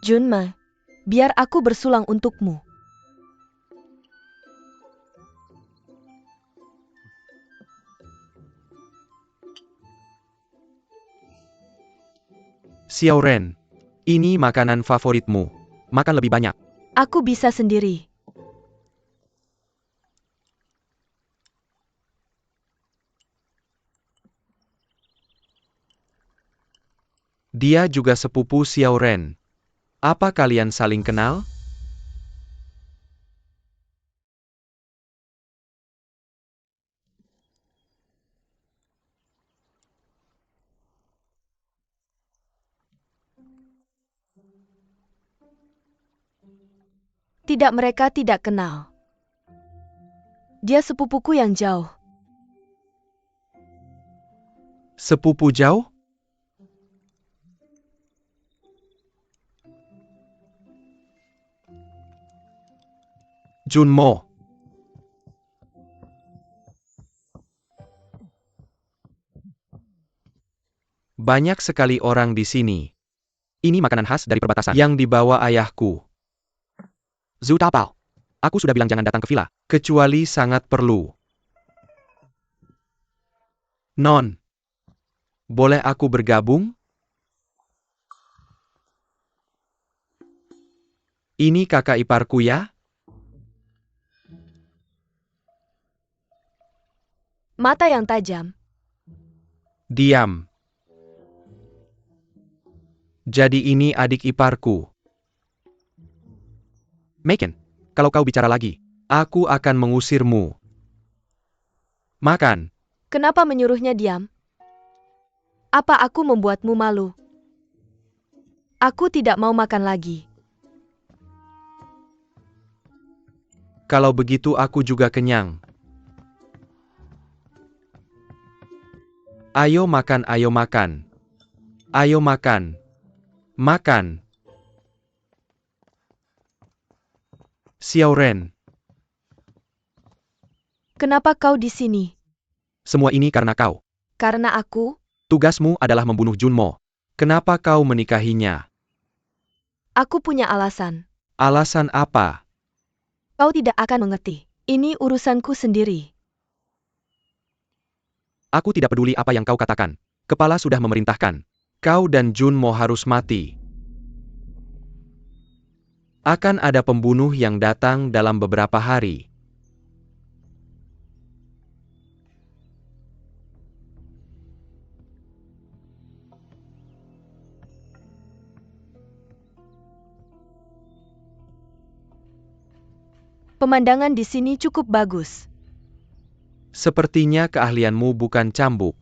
Junma, biar aku bersulang untukmu. Xiao Ren. Ini makanan favoritmu. Makan lebih banyak. Aku bisa sendiri. Dia juga sepupu Xiao Ren. Apa kalian saling kenal? Tidak, mereka tidak kenal. Dia sepupuku yang jauh. Sepupu jauh? Junmo. Banyak sekali orang di sini. Ini makanan khas dari perbatasan yang dibawa ayahku. Zhu Tapao. Aku sudah bilang jangan datang ke villa, kecuali sangat perlu. Non. Boleh aku bergabung? Ini kakak iparku ya? Mata yang tajam. Diam. Jadi ini adik iparku. Megan, kalau kau bicara lagi, aku akan mengusirmu. Makan. Kenapa menyuruhnya diam? Apa aku membuatmu malu? Aku tidak mau makan lagi. Kalau begitu aku juga kenyang. Ayo makan, ayo makan. Ayo makan. Makan. Xiao Ren. Kenapa kau di sini? Semua ini karena kau. Karena aku? Tugasmu adalah membunuh Junmo. Kenapa kau menikahinya? Aku punya alasan. Alasan apa? Kau tidak akan mengerti. Ini urusanku sendiri. Aku tidak peduli apa yang kau katakan. Kepala sudah memerintahkan. Kau dan Junmo harus mati. Akan ada pembunuh yang datang dalam beberapa hari. Pemandangan di sini cukup bagus. Sepertinya keahlianmu bukan cambuk.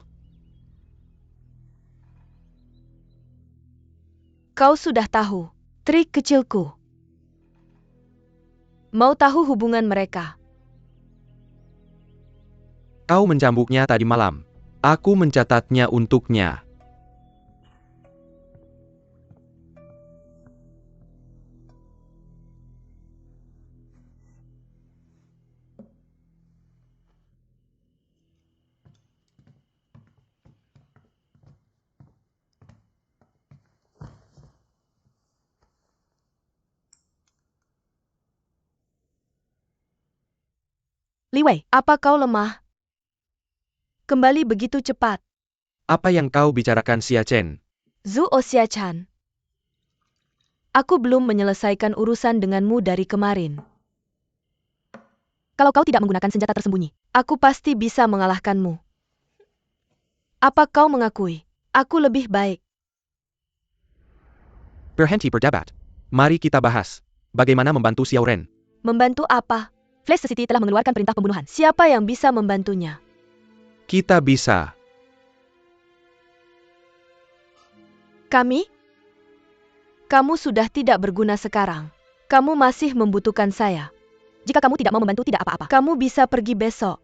Kau sudah tahu trik kecilku. Mau tahu hubungan mereka? Kau mencambuknya tadi malam. Aku mencatatnya untuknya. Li Wei, apa kau lemah? Kembali begitu cepat. Apa yang kau bicarakan, Xia Chen? Zhu Oxiachan. Aku belum menyelesaikan urusan denganmu dari kemarin. Kalau kau tidak menggunakan senjata tersembunyi, aku pasti bisa mengalahkanmu. Apa kau mengakui? Aku lebih baik. Berhenti berdebat. Mari kita bahas. Bagaimana membantu Xiao Ren? Membantu apa? Flash City telah mengeluarkan perintah pembunuhan. Siapa yang bisa membantunya? Kita bisa. Kami? Kamu sudah tidak berguna sekarang. Kamu masih membutuhkan saya. Jika kamu tidak mau membantu, tidak apa-apa. Kamu bisa pergi besok.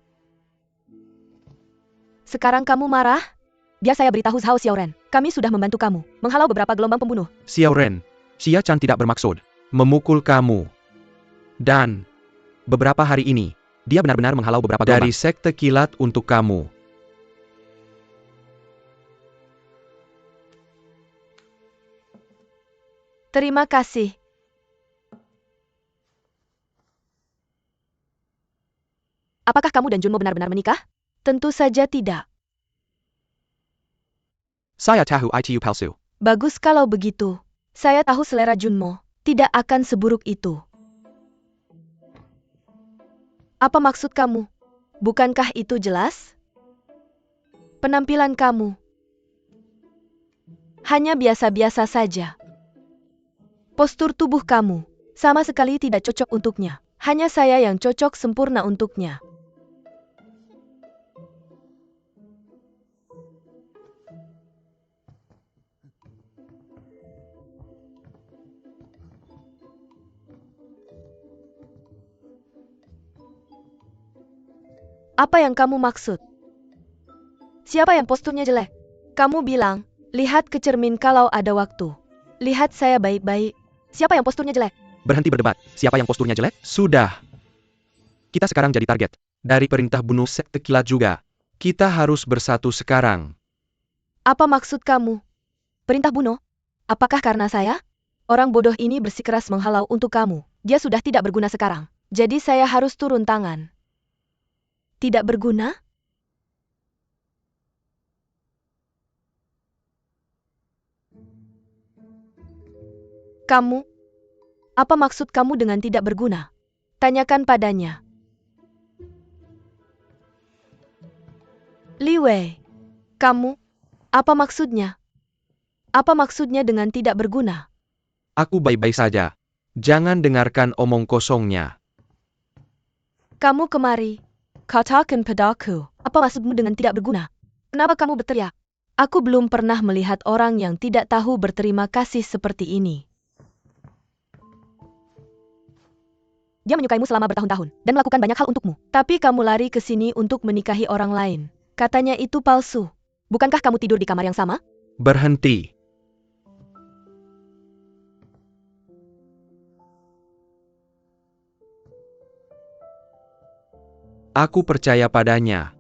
Sekarang kamu marah? Biar saya beritahu Zhao Xiaoren. Kami sudah membantu kamu menghalau beberapa gelombang pembunuh. Xiao Ren, Xia Chan tidak bermaksud memukul kamu. Dan beberapa hari ini, dia benar-benar menghalau beberapa gelombang dari sekte kilat untuk kamu. Terima kasih. Apakah kamu dan Junmo benar-benar menikah? Tentu saja tidak. Saya tahu itu palsu. Bagus kalau begitu. Saya tahu selera Junmo tidak akan seburuk itu. Apa maksud kamu? Bukankah itu jelas? Penampilan kamu hanya biasa-biasa saja. Postur tubuh kamu sama sekali tidak cocok untuknya. Hanya saya yang cocok sempurna untuknya. Apa yang kamu maksud? Siapa yang posturnya jelek? Kamu bilang, lihat ke cermin kalau ada waktu. Lihat saya baik-baik. Siapa yang posturnya jelek? Berhenti berdebat. Siapa yang posturnya jelek? Sudah. Kita sekarang jadi target. Dari perintah bunuh sekte kilat juga. Kita harus bersatu sekarang. Apa maksud kamu? Perintah bunuh? Apakah karena saya? Orang bodoh ini bersikeras menghalau untuk kamu. Dia sudah tidak berguna sekarang. Jadi saya harus turun tangan. Tidak berguna? Kamu? Apa maksud kamu dengan tidak berguna? Tanyakan padanya. Li Wei, kamu? Apa maksudnya? Apa maksudnya dengan tidak berguna? Aku baik-baik saja. Jangan dengarkan omong kosongnya. Kamu kemari. Katakan padaku, apa maksudmu dengan tidak berguna? Kenapa kamu berteriak? Aku belum pernah melihat orang yang tidak tahu berterima kasih seperti ini. Dia menyukaimu selama bertahun-tahun, dan melakukan banyak hal untukmu. Tapi kamu lari ke sini untuk menikahi orang lain. Katanya itu palsu. Bukankah kamu tidur di kamar yang sama? Berhenti. Aku percaya padanya.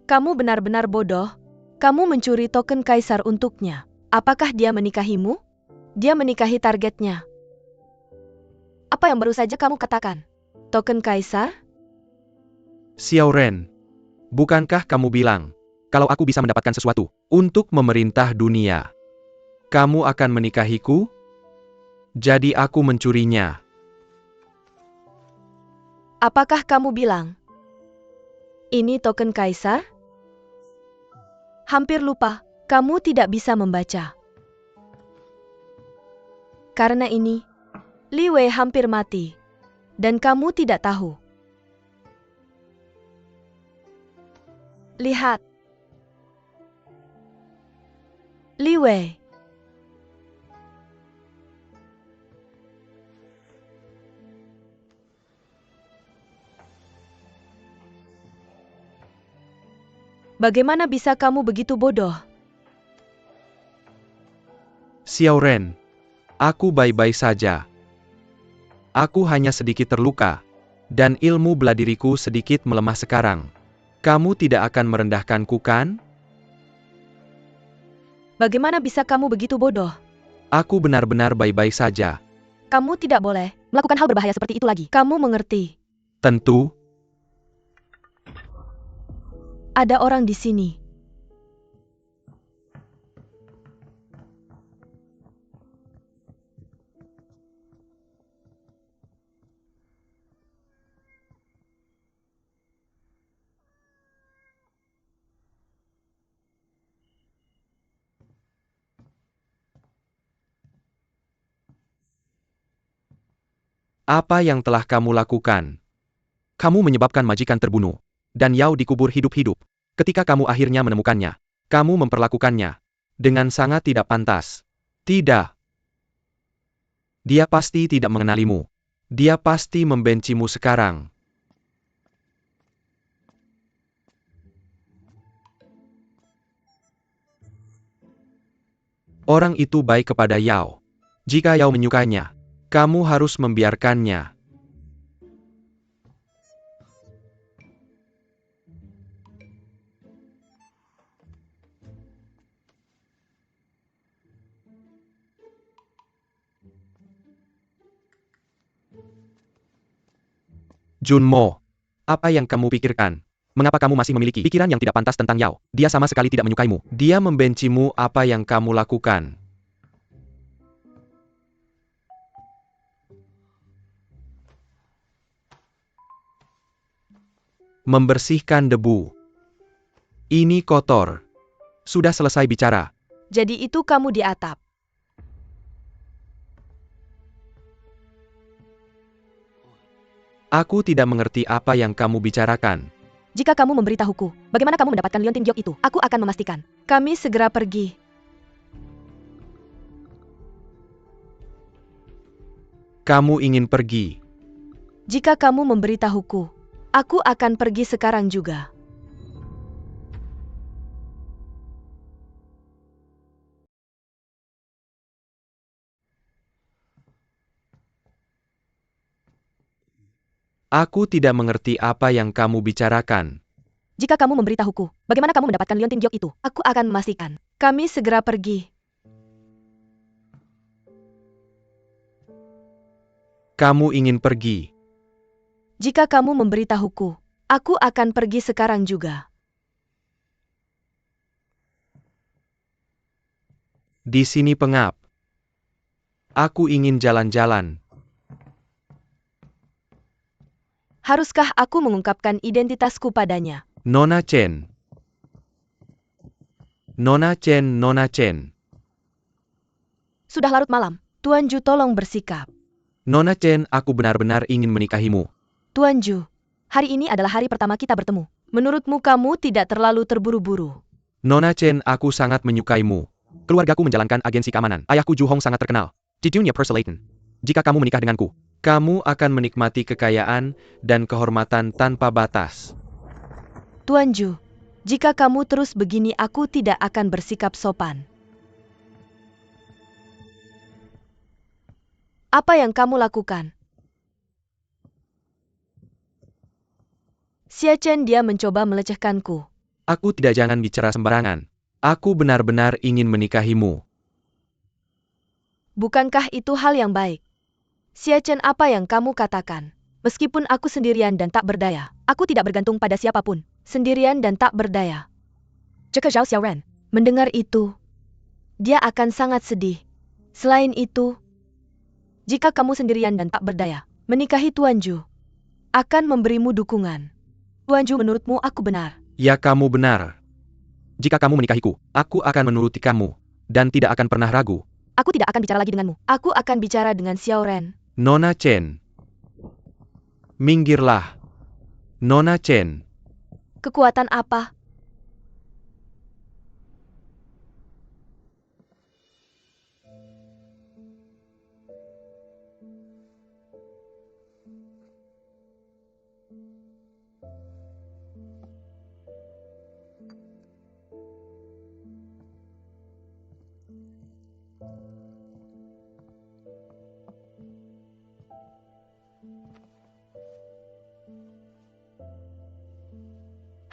Kamu benar-benar bodoh. Kamu mencuri token kaisar untuknya. Apakah dia menikahimu? Dia menikahi targetnya. Apa yang baru saja kamu katakan? Token kaisar? Xiao Ren, bukankah kamu bilang, kalau aku bisa mendapatkan sesuatu untuk memerintah dunia, kamu akan menikahiku? Jadi aku mencurinya. Apakah kamu bilang, ini token kaisar? Hampir lupa, kamu tidak bisa membaca. Karena ini, Li Wei hampir mati. Dan kamu tidak tahu. Lihat. Li Wei. Bagaimana bisa kamu begitu bodoh? Xiao Ren, aku baik-baik saja. Aku hanya sedikit terluka, dan ilmu bela diriku sedikit melemah sekarang. Kamu tidak akan merendahkanku, kan? Bagaimana bisa kamu begitu bodoh? Aku benar-benar baik-baik saja. Kamu tidak boleh melakukan hal berbahaya seperti itu lagi. Kamu mengerti. Tentu, Ada orang di sini. apa yang telah kamu lakukan? Kamu menyebabkan majikan terbunuh, dan Yao dikubur hidup-hidup. Ketika kamu akhirnya menemukannya, kamu memperlakukannya dengan sangat tidak pantas. Tidak. Dia pasti tidak mengenalimu. Dia pasti membencimu sekarang. Orang itu baik kepada Yao. Jika Yao menyukainya, kamu harus membiarkannya. Junmo, apa yang kamu pikirkan? Mengapa kamu masih memiliki pikiran yang tidak pantas tentang Yao? Dia sama sekali tidak menyukaimu. Dia membencimu. Apa yang kamu lakukan? Membersihkan debu. Ini kotor. Sudah selesai bicara. Jadi itu kamu di atap. Aku tidak mengerti apa yang kamu bicarakan. Jika kamu memberitahuku, bagaimana kamu mendapatkan liontin giok itu, aku akan memastikan. Kami segera pergi. Kamu ingin pergi. Jika kamu memberitahuku, aku akan pergi sekarang juga. Aku tidak mengerti apa yang kamu bicarakan. Jika kamu memberitahuku, bagaimana kamu mendapatkan liontin giok itu, aku akan memastikan. Kami segera pergi. Kamu ingin pergi. Jika kamu memberitahuku, aku akan pergi sekarang juga. Di sini pengap. Aku ingin jalan-jalan. Haruskah aku mengungkapkan identitasku padanya? Nona Chen. Nona Chen, Nona Chen. Sudah larut malam. Tuan Ju, tolong bersikap. Nona Chen, aku benar-benar ingin menikahimu. Tuan Ju, hari ini adalah hari pertama kita bertemu. Menurutmu kamu tidak terlalu terburu-buru? Nona Chen, aku sangat menyukaimu. Keluargaku menjalankan agensi keamanan. Ayahku Ju Hong sangat terkenal. Di dunia perselaton. Jika kamu menikah denganku, kamu akan menikmati kekayaan dan kehormatan tanpa batas. Tuan Ju, jika kamu terus begini aku tidak akan bersikap sopan. Apa yang kamu lakukan? Xia Chen, dia mencoba melecehkanku. Aku tidak, jangan bicara sembarangan. Aku benar-benar ingin menikahimu. Bukankah itu hal yang baik? Xia Chen, apa yang kamu katakan? Meskipun aku sendirian dan tak berdaya, aku tidak bergantung pada siapapun. Sendirian dan tak berdaya. Jika Zhao Xiaoran mendengar itu, dia akan sangat sedih. Selain itu, jika kamu sendirian dan tak berdaya, menikahi Tuan Ju akan memberimu dukungan. Tuan Ju, menurutmu aku benar? Ya, kamu benar. Jika kamu menikahiku, aku akan menuruti kamu. Dan tidak akan pernah ragu. Aku tidak akan bicara lagi denganmu. Aku akan bicara dengan Xiao Ren. Nona Chen. Minggirlah. Nona Chen. Kekuatan apa?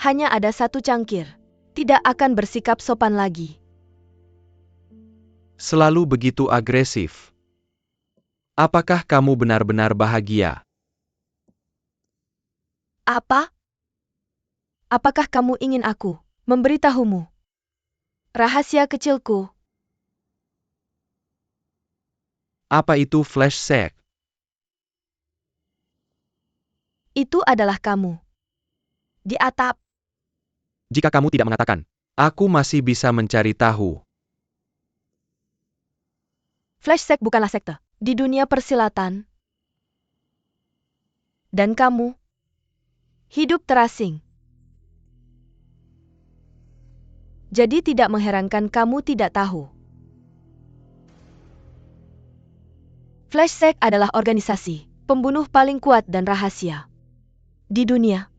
Hanya ada satu cangkir. Tidak akan bersikap sopan lagi. Selalu begitu agresif. Apakah kamu benar-benar bahagia? Apa? Apakah kamu ingin aku memberitahumu rahasia kecilku? Apa itu flash sec? Itu adalah kamu. Di atap. Jika kamu tidak mengatakan, aku masih bisa mencari tahu. Flash sec bukanlah sekte di dunia persilatan. Dan kamu hidup terasing. Jadi tidak mengherankan kamu tidak tahu. Flash sec adalah organisasi pembunuh paling kuat dan rahasia di dunia.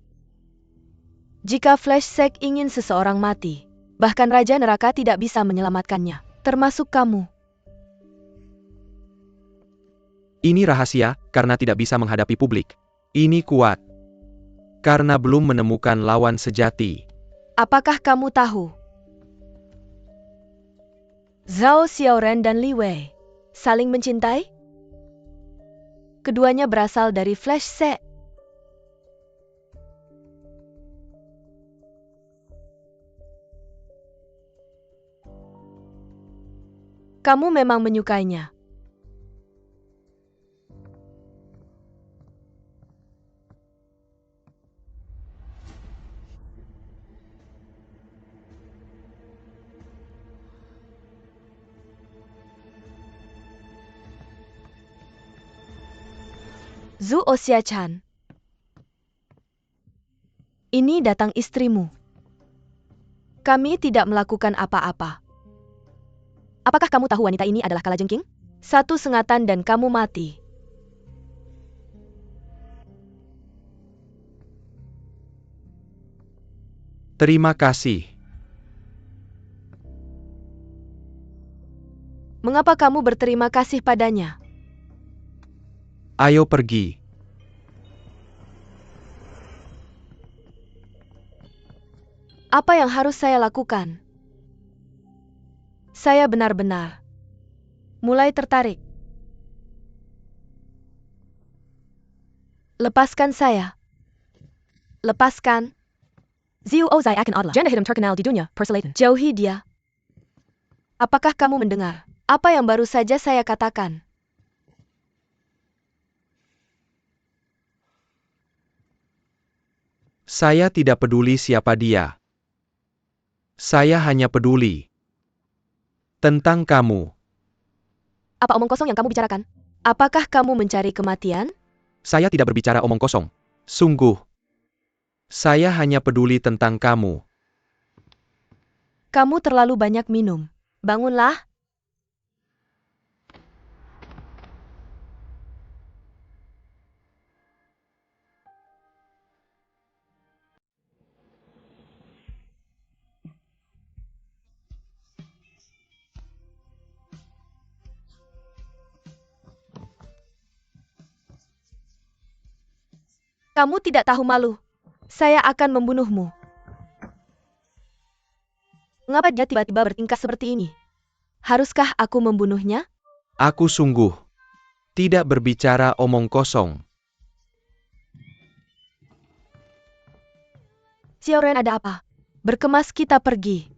Jika Flash sec ingin seseorang mati, bahkan Raja Neraka tidak bisa menyelamatkannya, termasuk kamu. Ini rahasia, karena tidak bisa menghadapi publik. Ini kuat. Karena belum menemukan lawan sejati. Apakah kamu tahu? Zhao Xiaoren dan Li Wei saling mencintai? Keduanya berasal dari Flash sec. Kamu memang menyukainya. Zhu Oxiachan. Ini datang istrimu. Kami tidak melakukan apa-apa. Apakah kamu tahu wanita ini adalah kalajengking? Satu sengatan dan kamu mati. Terima kasih. Mengapa kamu berterima kasih padanya? Ayo pergi. Apa yang harus saya lakukan? Saya benar-benar mulai tertarik. Lepaskan saya. Lepaskan. Ziu Ozai akan adalah janda hitam terkenal di dunia persilatan. Jauhi dia. Apakah kamu mendengar apa yang baru saja saya katakan? Saya tidak peduli siapa dia. Saya hanya peduli tentang kamu. Apa omong kosong yang kamu bicarakan? Apakah kamu mencari kematian? Saya tidak berbicara omong kosong. Sungguh. Saya hanya peduli tentang kamu. Kamu terlalu banyak minum. Bangunlah. Kamu tidak tahu malu. Saya akan membunuhmu. Mengapa dia tiba-tiba bertingkah seperti ini? Haruskah aku membunuhnya? Aku sungguh tidak berbicara omong kosong. Xiaoren, ada apa? Berkemas kita pergi.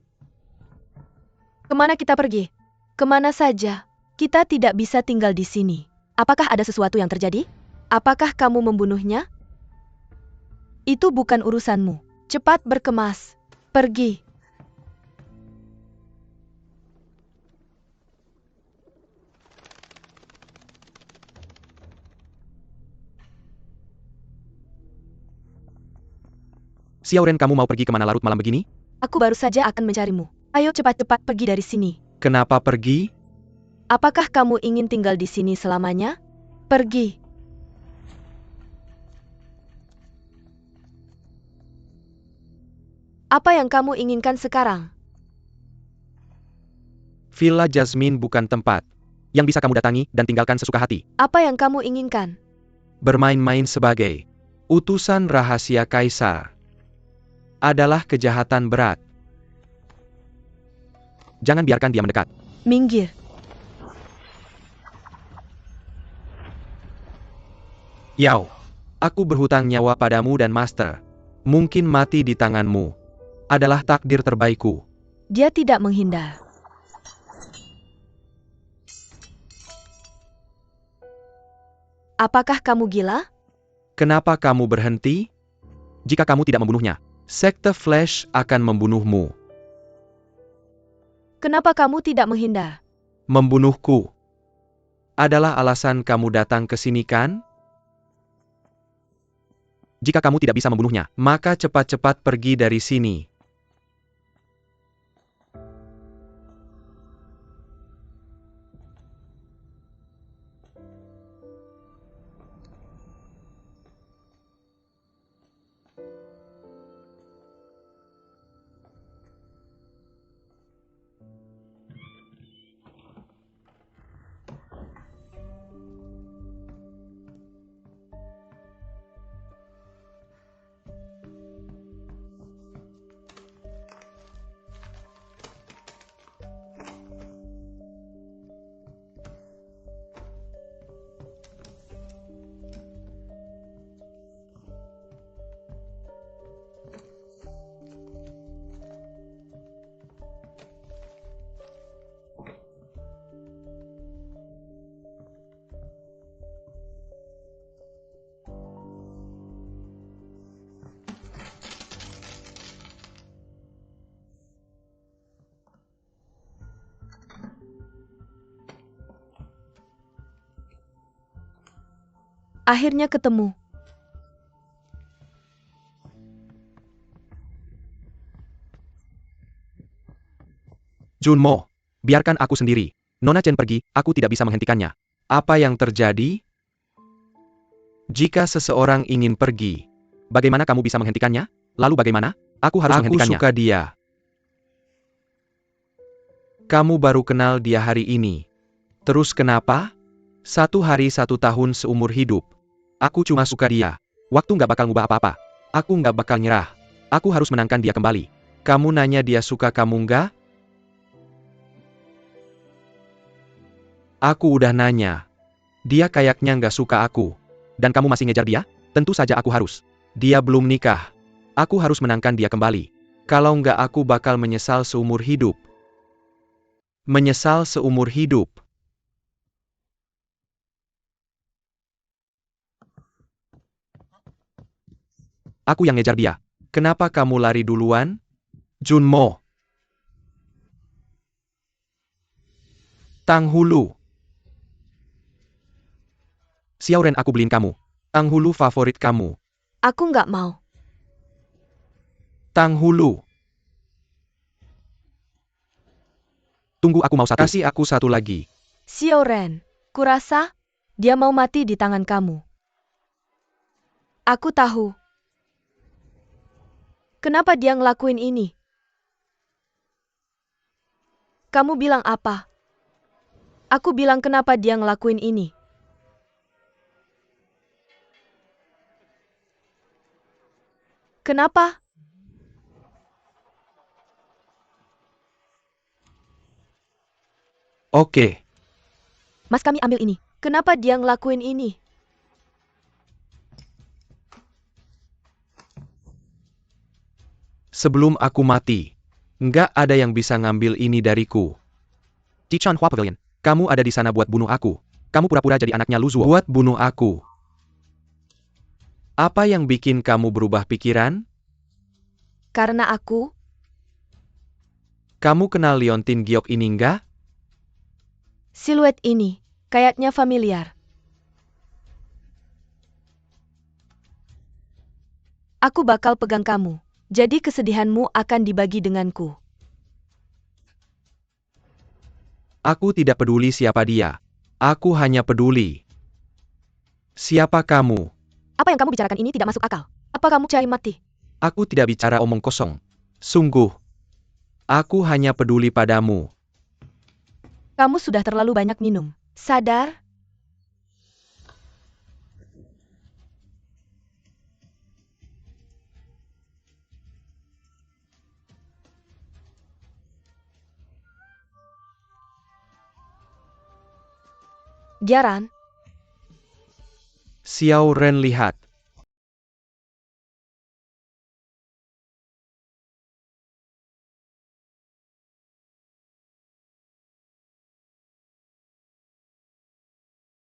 Kemana kita pergi? Kemana saja? Kita tidak bisa tinggal di sini. Apakah ada sesuatu yang terjadi? Apakah kamu membunuhnya? Itu bukan urusanmu. Cepat berkemas. Pergi. Xiaoren, kamu mau pergi kemana larut malam begini? Aku baru saja akan mencarimu. Ayo cepat-cepat pergi dari sini. Kenapa pergi? Apakah kamu ingin tinggal di sini selamanya? Pergi. Apa yang kamu inginkan sekarang? Villa Jasmine bukan tempat yang bisa kamu datangi dan tinggalkan sesuka hati. Apa yang kamu inginkan? Bermain-main sebagai utusan rahasia kaisar adalah kejahatan berat. Jangan biarkan dia mendekat. Minggir. Yao. Aku berhutang nyawa padamu dan Master. Mungkin mati di tanganmu adalah takdir terbaikku. Dia tidak menghindar. Apakah kamu gila? Kenapa kamu berhenti? Jika kamu tidak membunuhnya, Sekte Flash akan membunuhmu. Kenapa kamu tidak menghindar? Membunuhku adalah alasan kamu datang ke sini, kan? Jika kamu tidak bisa membunuhnya, maka cepat-cepat pergi dari sini. Akhirnya ketemu. Junmo, biarkan aku sendiri. Nona Chen pergi, aku tidak bisa menghentikannya. Apa yang terjadi? Jika seseorang ingin pergi, bagaimana kamu bisa menghentikannya? Lalu bagaimana? Aku harus menghentikannya. Aku suka dia. Kamu baru kenal dia hari ini. Terus kenapa? 1 hari 1 tahun seumur hidup. Aku cuma suka dia. Waktu nggak bakal ngubah apa-apa. Aku nggak bakal nyerah. Aku harus menangkan dia kembali. Kamu nanya dia suka kamu nggak? Aku udah nanya. Dia kayaknya nggak suka aku. Dan kamu masih ngejar dia? Tentu saja aku harus. Dia belum nikah. Aku harus menangkan dia kembali. Kalau nggak aku bakal menyesal seumur hidup. Menyesal seumur hidup. Aku yang ngejar dia. Kenapa kamu lari duluan? Junmo. Tang Hulu. Xiao Ren, aku beliin kamu. Tang Hulu favorit kamu. Aku nggak mau. Tang Hulu. Tunggu, aku mau satu. Kasih aku satu lagi. Xiao Ren, kurasa dia mau mati di tangan kamu. Aku tahu. Kenapa dia ngelakuin ini? Kamu bilang apa? Aku bilang kenapa dia ngelakuin ini. Kenapa? Oke. Mas, kami ambil ini. Kenapa dia ngelakuin ini? Sebelum aku mati, nggak ada yang bisa ngambil ini dariku. Cichan Hua Pavilion, kamu ada di sana buat bunuh aku. Kamu pura-pura jadi anaknya Lu Zuo. Buat bunuh aku. Apa yang bikin kamu berubah pikiran? Karena aku, Kamu kenal Liontin Giok ini nggak? siluet ini, kayaknya familiar. Aku bakal pegang kamu. Jadi kesedihanmu akan dibagi denganku. Aku tidak peduli siapa dia. Aku hanya peduli. Siapa kamu? Apa yang kamu bicarakan ini tidak masuk akal. Apa kamu cari mati? Aku tidak bicara omong kosong. Sungguh. Aku hanya peduli padamu. Kamu sudah terlalu banyak minum. Sadar? Jaran, Xiao Ren lihat.